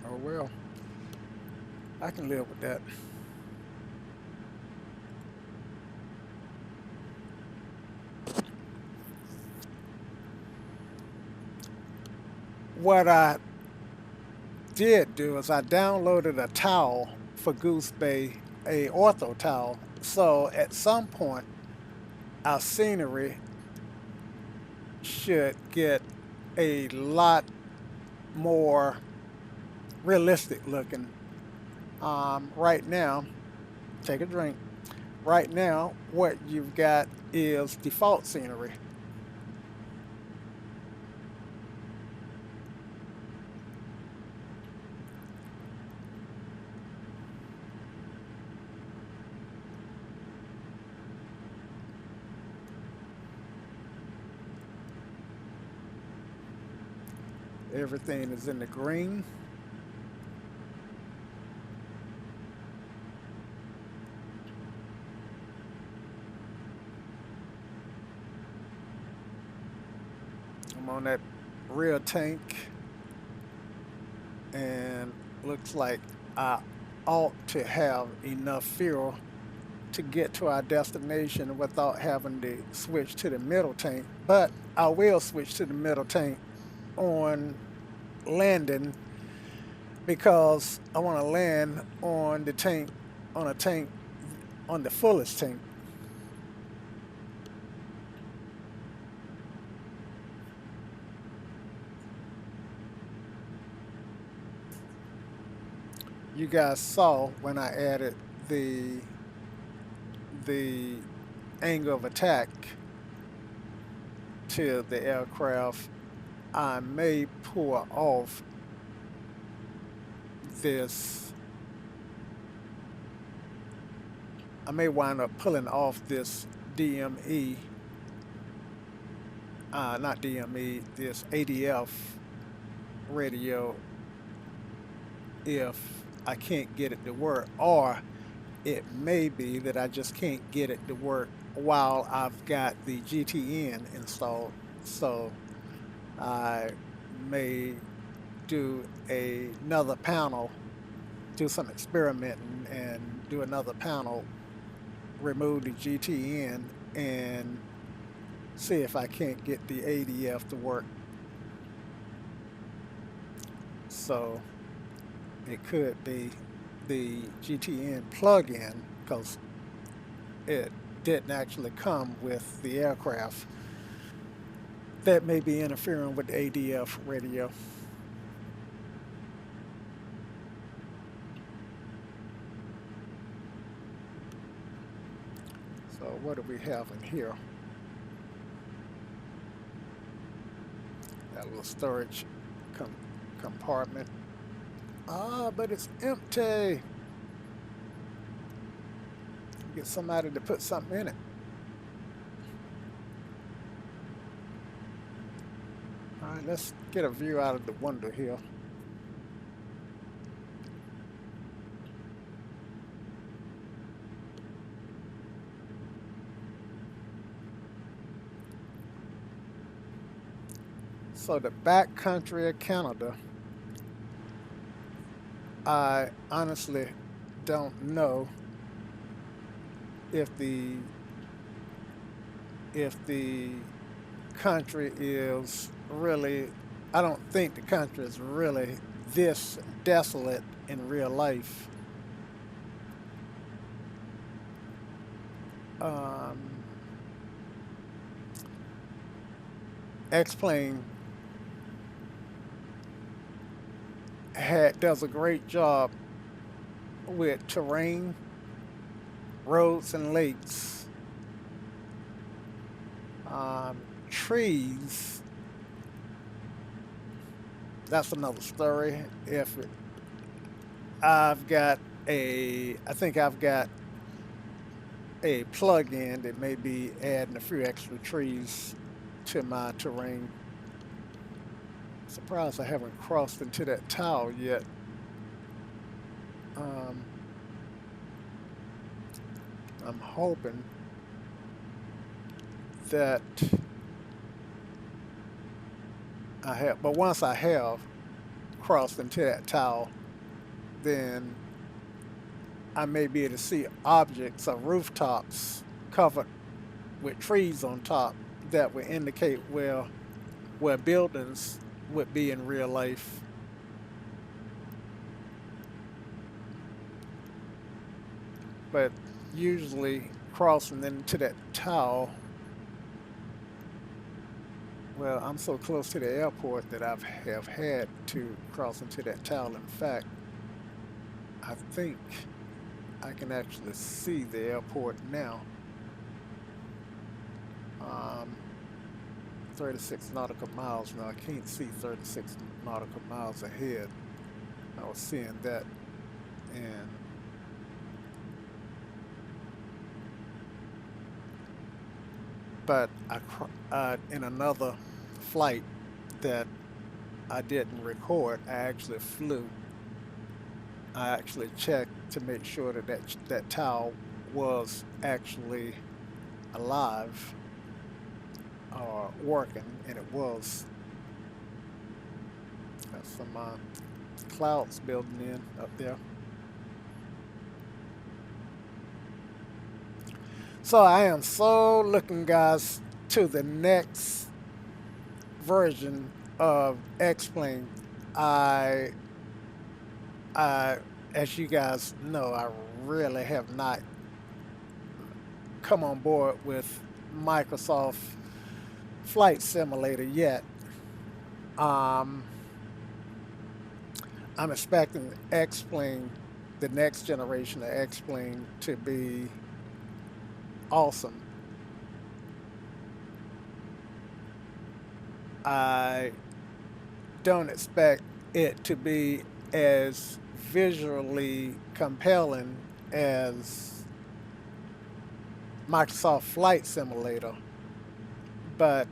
Oh well, I can live with that. What I did do is I downloaded a towel for Goose Bay, a ortho towel. So at some point, our scenery should get a lot more realistic looking. Right now, take a drink. Right now, what you've got is default scenery. Everything is in the green. I'm on that rear tank, and looks like I ought to have enough fuel to get to our destination without having to switch to the middle tank. But I will switch to the middle tank on landing because I want to land on the tank, on a tank, on the fullest tank. You guys saw when I added the the angle of attack to the aircraft. I may pull off this. I may wind up pulling off this DME, not DME, this ADF radio if I can't get it to work, or it may be that I just can't get it to work while I've got the GTN installed. So I may do another panel, do some experimenting and do another panel, remove the GTN and see if I can't get the ADF to work. So it could be the GTN plug-in because it didn't actually come with the aircraft. That may be interfering with the ADF radio. So what do we have in here? That little storage com compartment. Ah, but it's empty. Get somebody to put something in it. All right, let's get a view out of the window here. So the backcountry of Canada, I honestly don't know if the country is really, I don't think the country is really this desolate in real life. Um, X-Plane does a great job with terrain, roads, and lakes. Trees, that's another story. If it, I've got I think I've got a plug-in that may be adding a few extra trees to my terrain. Surprised I haven't crossed into that tile yet. Um, I'm hoping that I have, but once I have crossed into that tile, then I may be able to see objects or rooftops covered with trees on top that would indicate where buildings would be in real life. But usually crossing into that tile Well, I'm so close to the airport that have had to cross into that tower. In fact, I think I can actually see the airport now. Um, 36 nautical miles. Now I can't see 36 nautical miles ahead. I was seeing that, and but in another flight that I didn't record, I actually flew. I actually checked to make sure that that tower was actually alive or working, and it was. Got some clouds building in up there. So I am so looking, guys, to the next version of X-Plane. I, I, as you guys know, I really have not come on board with Microsoft Flight Simulator yet. Um, I'm expecting X-Plane, the next generation of X-Plane, to be awesome. I don't expect it to be as visually compelling as Microsoft Flight Simulator, but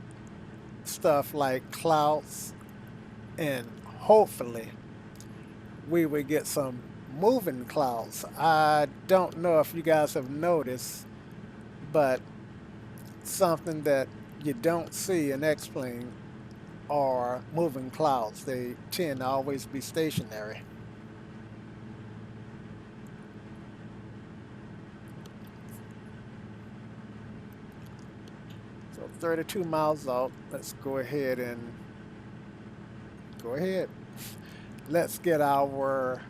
stuff like clouds, and hopefully we will get some moving clouds. I don't know if you guys have noticed, but something that you don't see in X-Plane are moving clouds. They tend to always be stationary. So 32 miles out. Let's go ahead and go ahead. Let's get our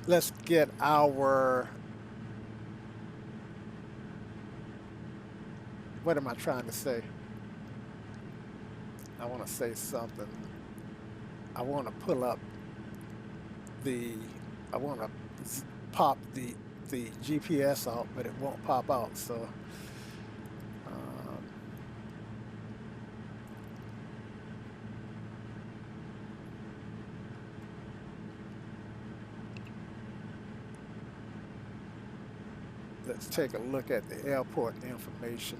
let's get our what am I trying to say? I want to say something. I want to pull up the I want to pop the GPS out, but it won't pop out. So um, let's take a look at the airport information.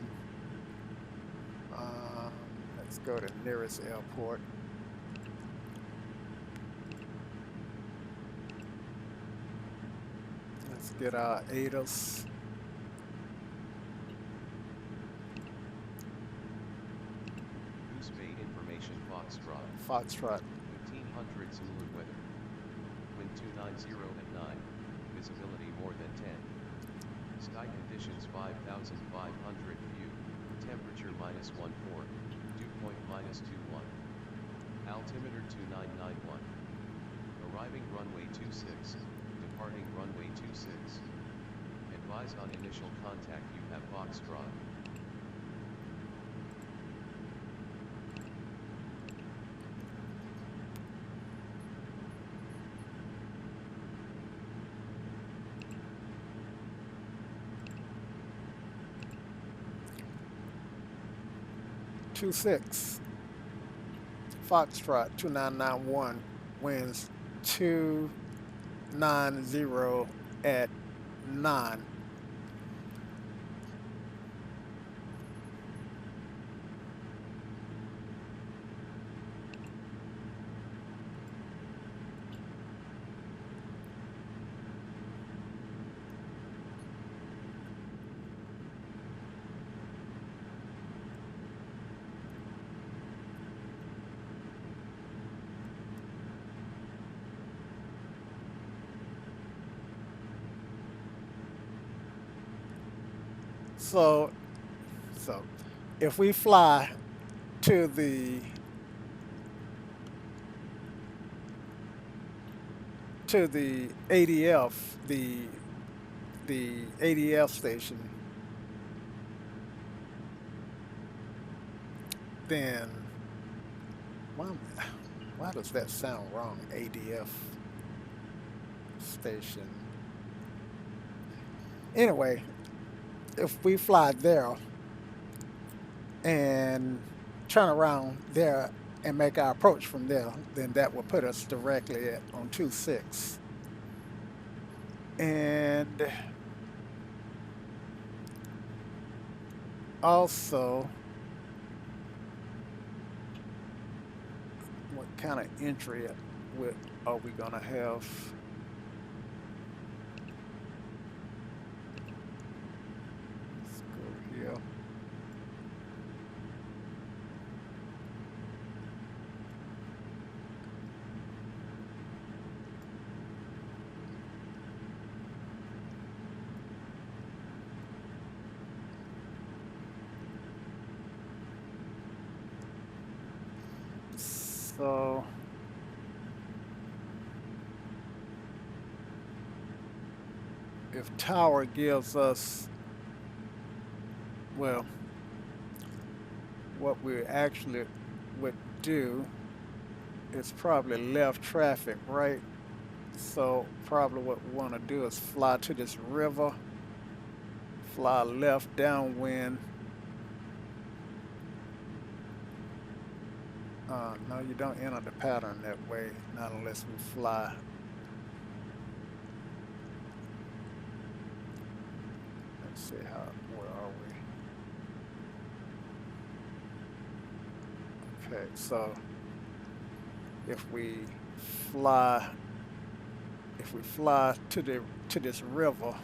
Um, let's go to nearest airport. Let's get our ATOS. Goose Bay information Foxtrot. Foxtrot. 1500 Zulu weather. Wind 290 at 9. Visibility more than 10. Sky conditions 5500 view. Temperature -14. Dew point -21. Altimeter 2991. Arriving runway 26. Departing runway 26. Advise on initial contact you have Foxtrot. Two six. Foxtrot 2991 winds 290 at 9. So so if we fly to the ADF, the the ADF station, then why, why does that sound wrong? ADF station. Anyway, if we fly there and turn around there and make our approach from there, then that will put us directly on 26. And also, what kind of entry are we going to have? Let's go here. So if tower gives us, well, what we actually would do is probably left traffic, right? So probably what we want to do is fly to this river, fly left downwind. No, you don't enter the pattern that way, not unless we fly. Let's see where are we? Okay, so if we fly to this river,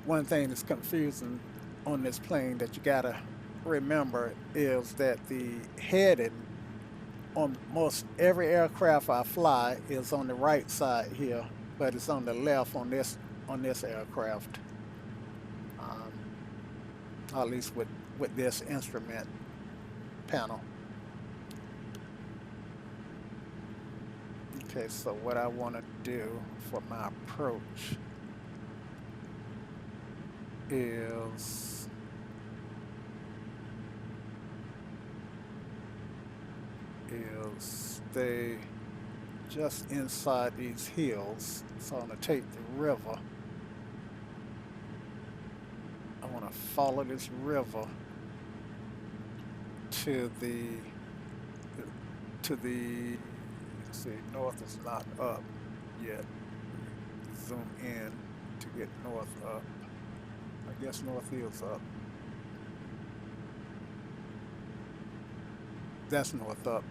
one thing that's confusing on this plane that you gotta remember is that the heading on most every aircraft I fly is on the right side here, but it's on the left on this aircraft. Um, at least with this instrument panel. Okay, so what I want to do for my approach is stay just inside these hills. So I'm going to take the river. I want to follow this river to the let's see, north is not up yet. Zoom in to get north up. I guess north is up. That's north up.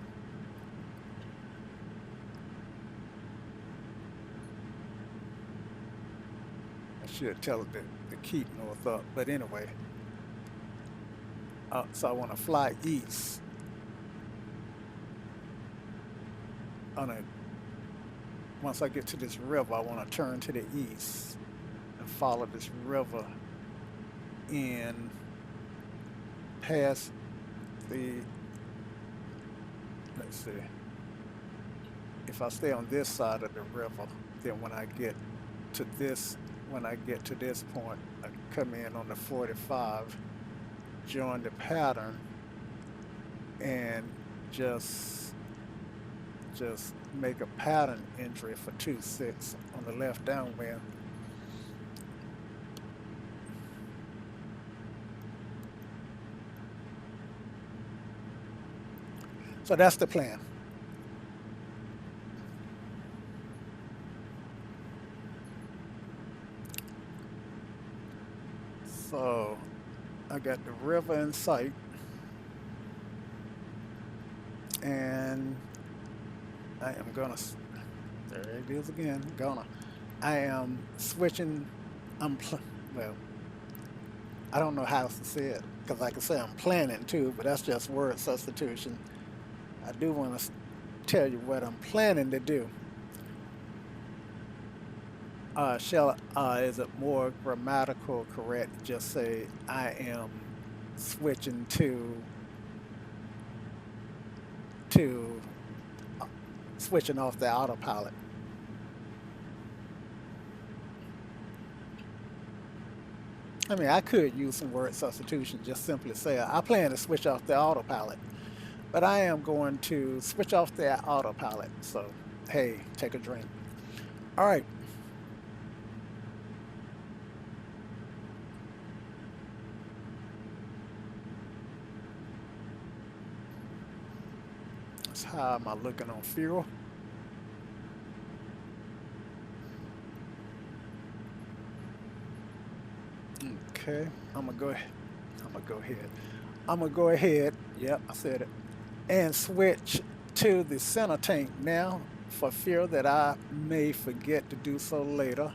I should tell it to keep north up, but anyway. So I want to fly east. Once I get to this river, I want to turn to the east and follow this river in past let's see, if I stay on this side of the river, then when I get to this point, I come in on the 45, join the pattern, and just make a pattern entry for 26 on the left downwind. So that's the plan. So I got the river in sight, and I am gonna, there it is again, I am switching, well, I don't know how else to say it, because like I say, I'm planning too, but that's just word substitution. I do want to tell you what I'm planning to do. Is it more grammatical correct to just say I am switching to uh, switching off the autopilot? I mean, I could use some word substitution, just simply say I plan to switch off the autopilot, but I am going to switch off the autopilot. So, hey, take a drink. All right, that's how am I looking on fuel? Okay, I'm gonna go. I'm gonna go ahead. I'm gonna go ahead. Yep, I said it. And switch to the center tank now for fear that I may forget to do so later.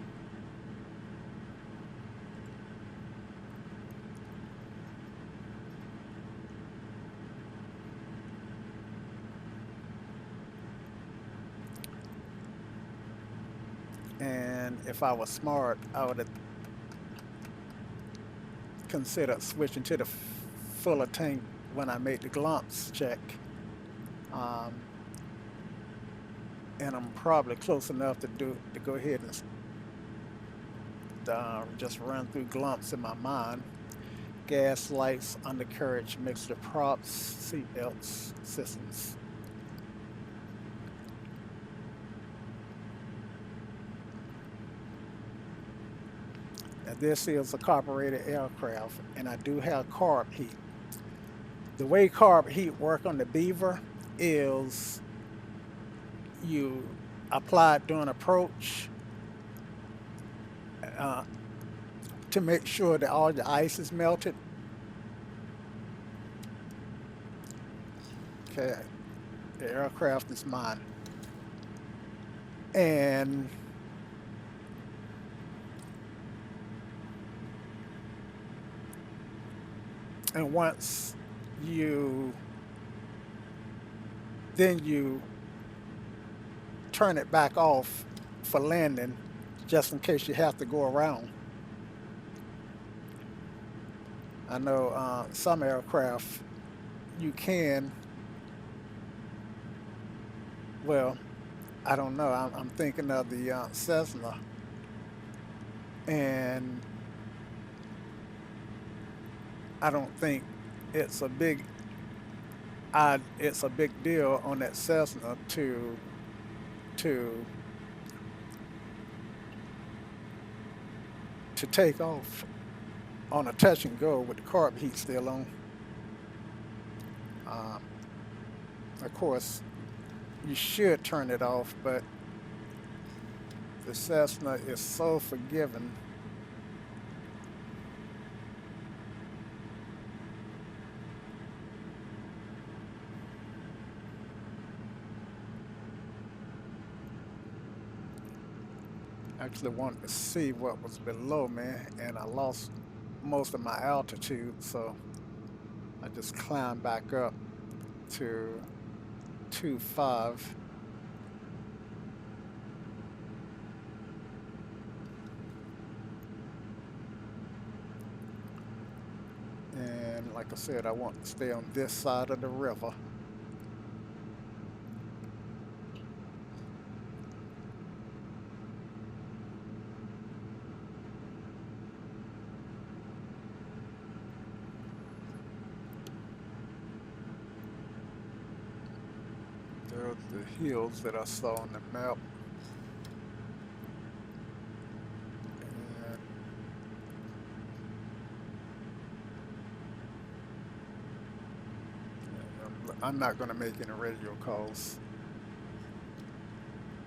And if I was smart, I would have considered switching to the fuller tank when I made the glumps check. Um, and I'm probably close enough to go ahead and just run through glumps in my mind. Gas lights, undercarriage, mixture props, seat belts, systems. Now this is a carbureted aircraft, and I do have carb heat. The way carb heat work on the Beaver is you apply it during approach uh, to make sure that all the ice is melted. Okay, the aircraft is mine. And once you you turn it back off for landing, just in case you have to go around. I know some aircraft you can. Well, I don't know. I'm thinking of the Cessna, and I don't think it's a big it's a big deal on that Cessna to take off on a touch and go with the carb heat still on. Um, of course, you should turn it off, but the Cessna is so forgiving. I actually wanted to see what was below me, and I lost most of my altitude, so I just climbed back up to 2.5. And like I said, I want to stay on this side of the river. There are the hills that I saw on the map. And I'm not going to make any radio calls.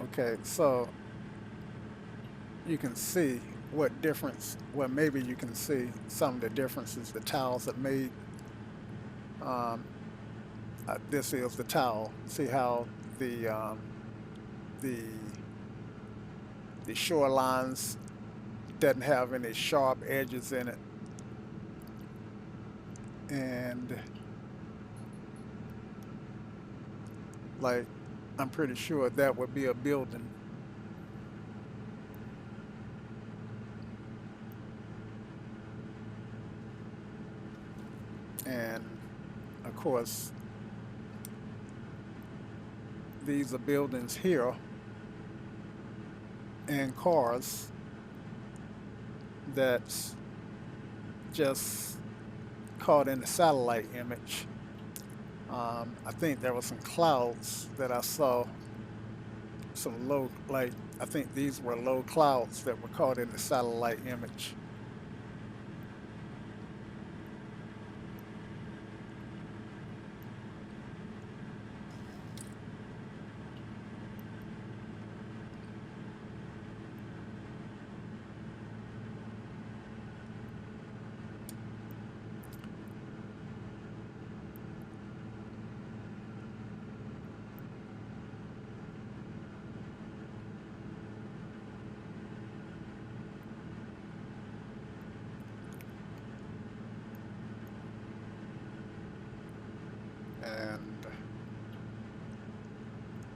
Okay, so you can see what difference, well, maybe you can see some of the differences the towels have made. Um, this is the towel. See how the um, the the shorelines doesn't have any sharp edges in it, and like I'm pretty sure that would be a building. And of course, these are buildings here and cars that's just caught in the satellite image. I think there were some clouds that I saw, some low, like I think these were low clouds that were caught in the satellite image. And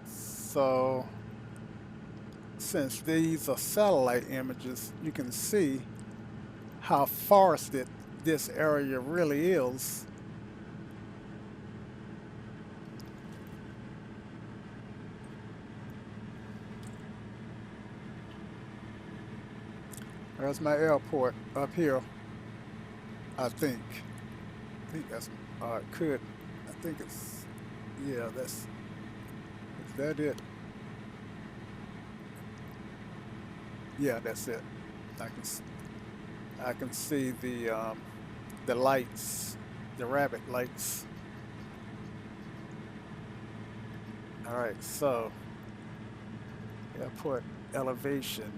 so since these are satellite images, you can see how forested this area really is. There's my airport up here, I think. I think that's, it could, I think it's, yeah, is that it? Yeah, that's it. I can, I can see the lights, the rabbit lights. All right, so airport elevation.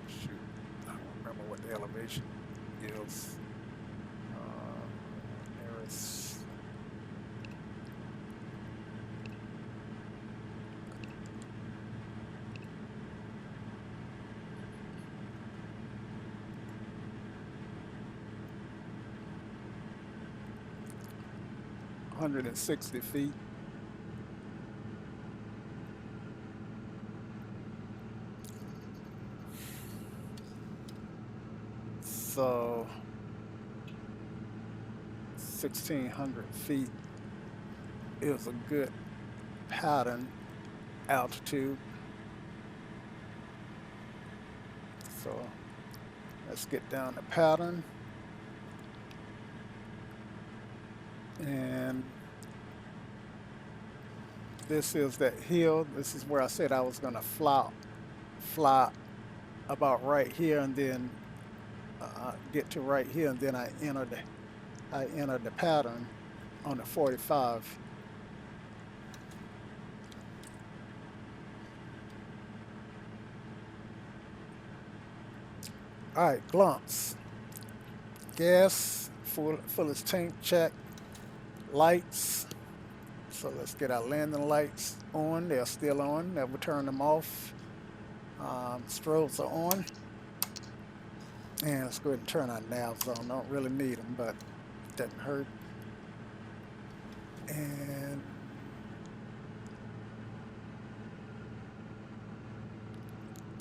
Shoot, I don't remember what the elevation is. There's 160 feet. So 1,600 feet is a good pattern altitude. So let's get down the pattern. And this is that hill. This is where I said I was going to fly about right here, and then get to right here, and then I enter the pattern on the 45. All right, glumps. Gas, fullest tank check. Lights. So let's get our landing lights on. They're still on. Never turn them off. Strobes are on. And let's go ahead and turn our navs on. Don't really need them, but it doesn't hurt. And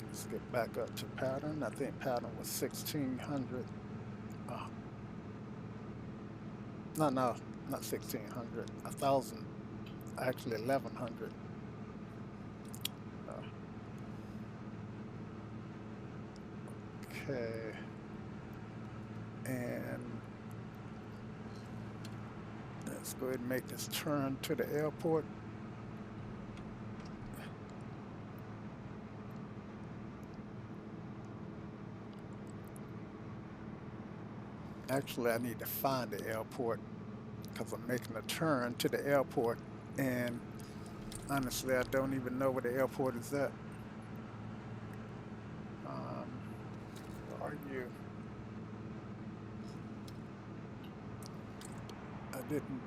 let's get back up to pattern. I think pattern was 1,600. No, not 1,600. 1,000. Actually, 1,100. Okay. And let's go ahead and make this turn to the airport. Actually, I need to find the airport because I'm making a turn to the airport, and honestly, I don't even know where the airport is at. Where are you? I didn't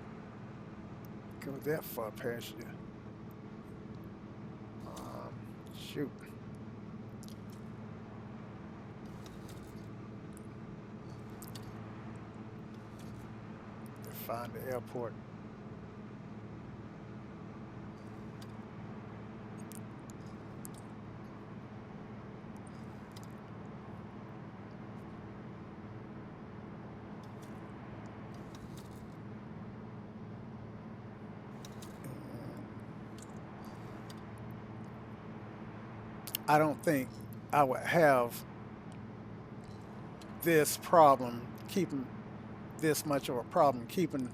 go that far past you. Shoot. Find the airport. I don't think I would have this problem keeping this much of a problem keeping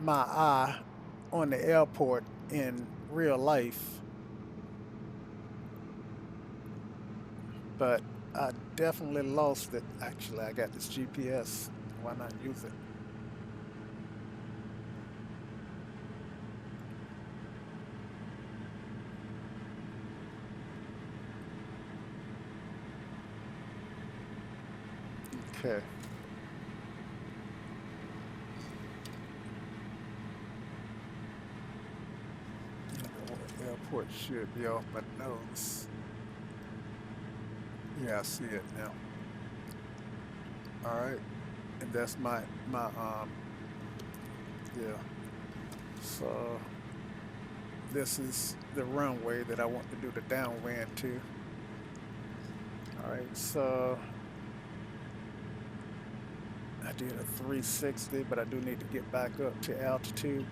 my eye on the airport in real life, but I definitely lost it. Actually, I got this GPS. Why not use it? Okay. The airport should be off my nose. Yeah, I see it now. All right, and that's my yeah. So this is the runway that I want to do the downwind to. All right, so I did a 360, but I do need to get back up to altitude.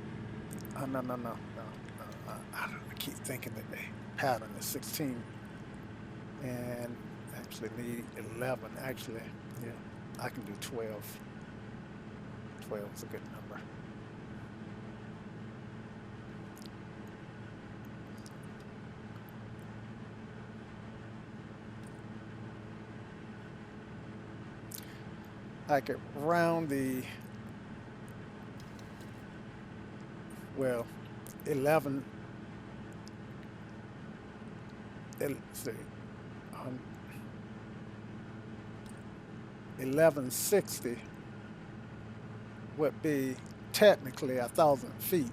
Oh, no, no, no, no. I keep thinking that the pattern is 16 and actually need 11. Actually, yeah, I can do 12. 12 is a good number. I could round the, well, 11, let's see, um, 1160 would be technically 1,000 feet.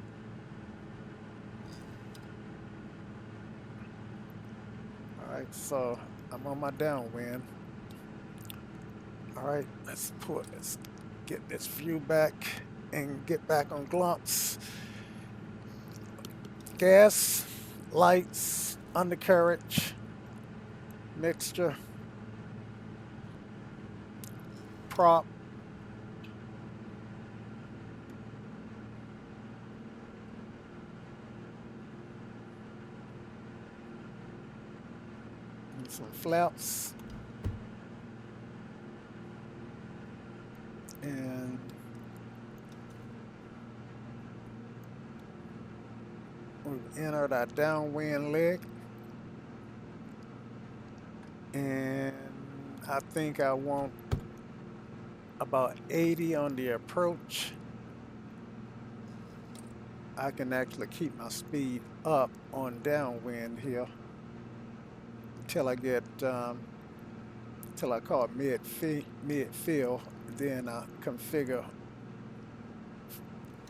All right, so I'm on my downwind. All right, let's get this view back and get back on glumps. Gas, lights, undercarriage, mixture, prop, and some flaps, and we've entered our downwind leg. And I think I want about 80 on the approach. I can actually keep my speed up on downwind here until I get till I call mid fill. Then I configure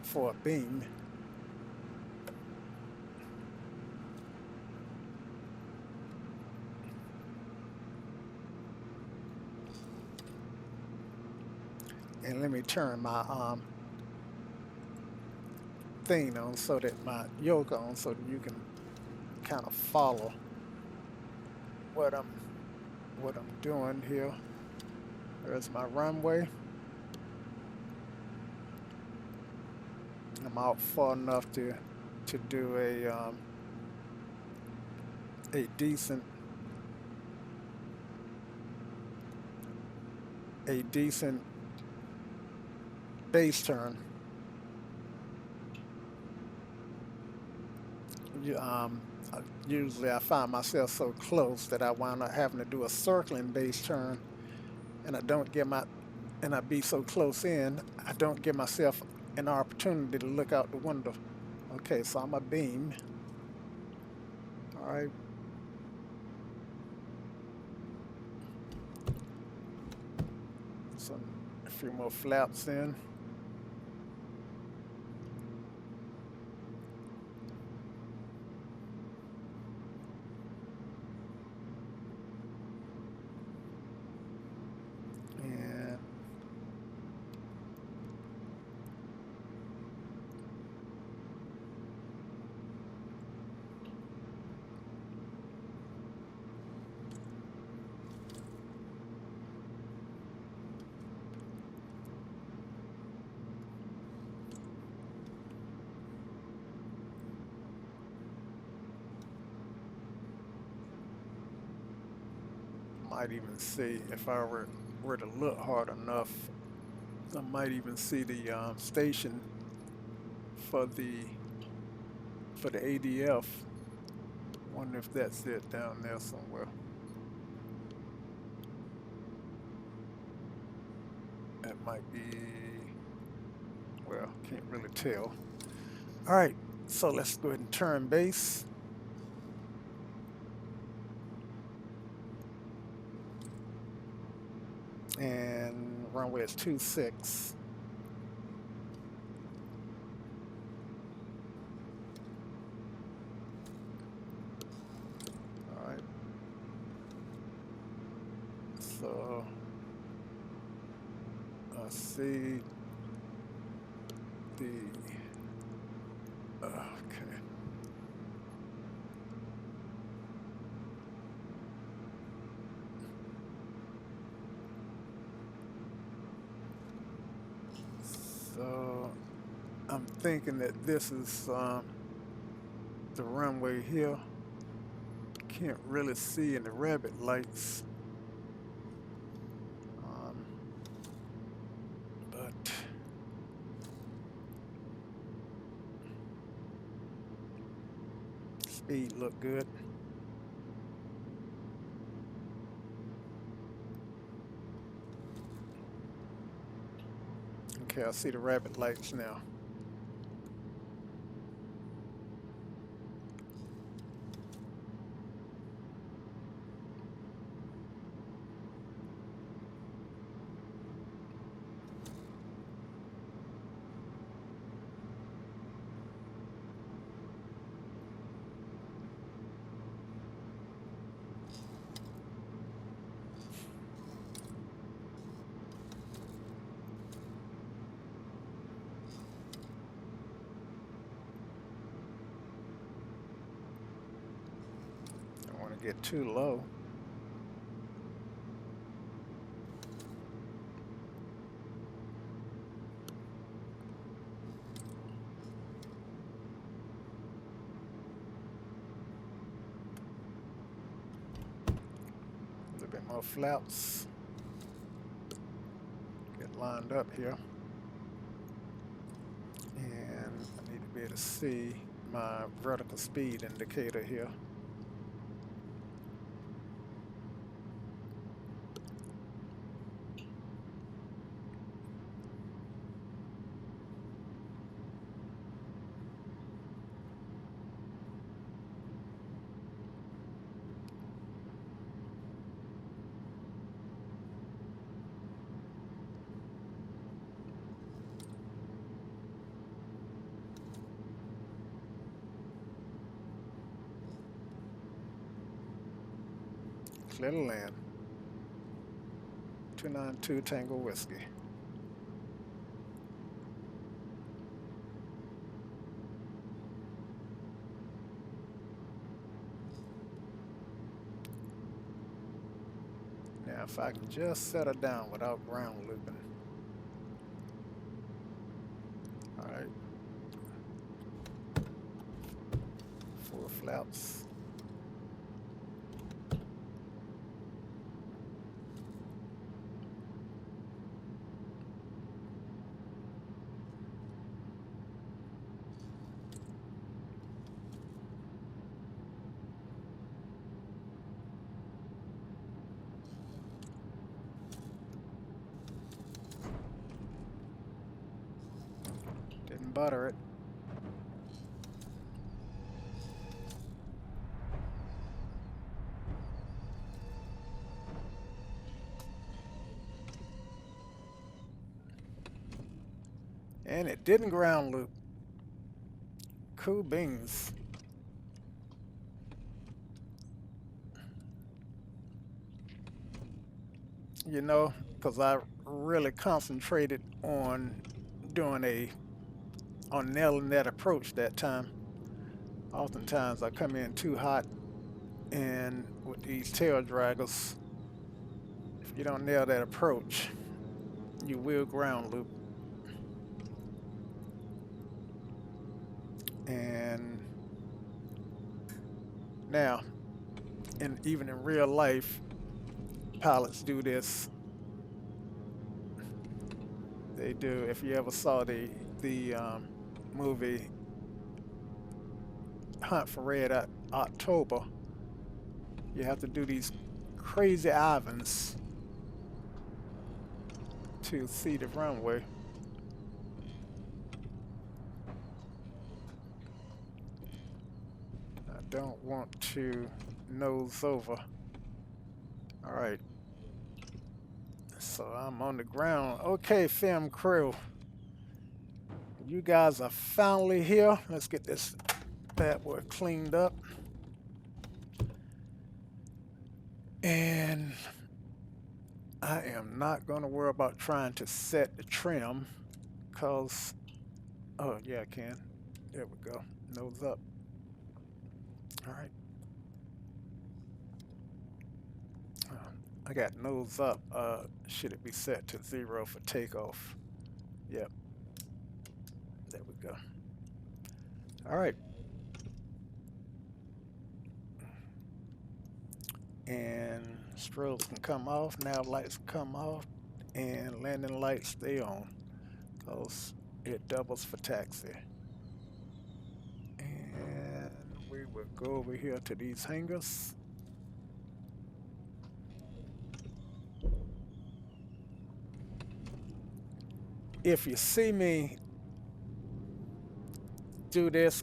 for a beam. And let me turn my thing on so that my yoke on so that you can kind of follow what I'm doing here. There's my runway. I'm out far enough to do a decent base turn. Usually I find myself so close that I wind up having to do a circling base turn, and I be so close in, I don't give myself an opportunity to look out the window. Okay, so I'm a beam. All right. So a few more flaps in. And might even see, if I were to look hard enough, I might even see the station for the ADF. Wonder if that's it down there somewhere. That might be, well, can't really tell. All right, so let's go ahead and turn base. And runway is 26. All right. So I see the, okay. So I'm thinking that this is the runway here. Can't really see in the rabbit lights. But speed look good. Okay, I see the rabbit lights now. Don't want to get too low. A little bit more flaps. Get lined up here. And I need to be able to see my vertical speed indicator here. Clear to land. 292 Tango Whiskey. Now, if I can just settle down without ground looping. All right. 4 flaps. Didn't butter it. And it didn't ground loop. Cool beans. You know, because I really concentrated on doing on nailing that approach that time. Oftentimes I come in too hot, and with these tail draggers, if you don't nail that approach, you will ground loop. And now, even in real life, pilots do this. They do. If you ever saw the movie Hunt for Red October, you have to do these crazy Ivans to see the runway. I don't want to nose over. All right. So I'm on the ground. Okay, film crew. You guys are finally here. Let's get this bad boy cleaned up. And I am not going to worry about trying to set the trim because, oh yeah, I can. There we go. Nose up. All right. I got nose up. Should it be set to 0 for takeoff? Yep. There we go. All right. And strobes can come off, nav lights come off, and landing lights stay on because it doubles for taxi. And we will go over here to these hangars. If you see me do this,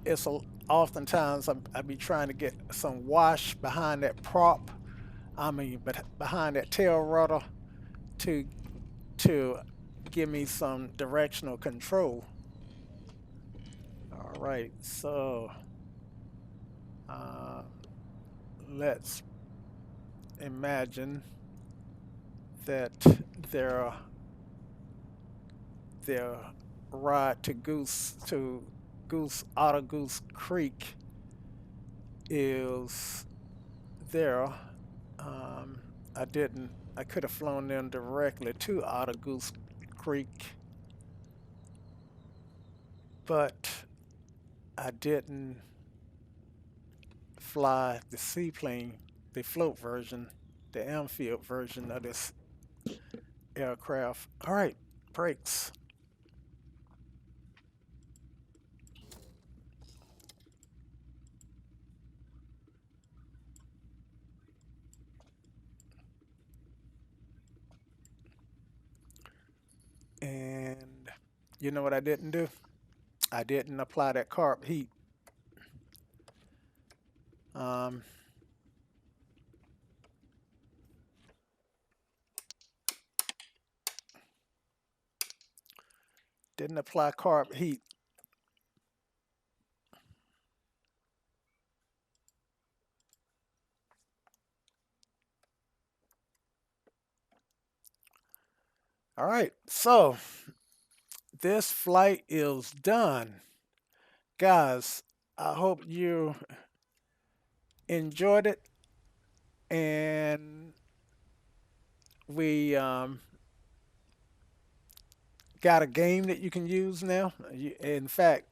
it's oftentimes I be trying to get some wash behind that prop. I mean, but behind that tail rudder to give me some directional control. All right, so let's imagine that their ride to Goose Otter Goose Creek is there. I could have flown them directly to Otter Goose Creek, but I didn't fly the seaplane, the float version, the amphibious version of this aircraft. All right, brakes. And you know what I didn't do? I didn't apply that carb heat. Didn't apply carb heat. All right, so this flight is done. Guys, I hope you enjoyed it. And we got a game that you can use now. In fact,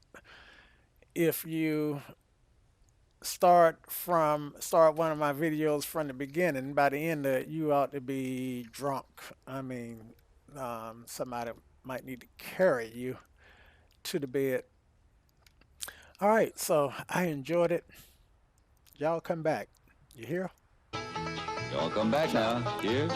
if you start one of my videos from the beginning, by the end of it, you ought to be drunk. I mean, somebody might need to carry you to the bed. All right, so I enjoyed it. Y'all come back. You hear? Y'all come back now. Here.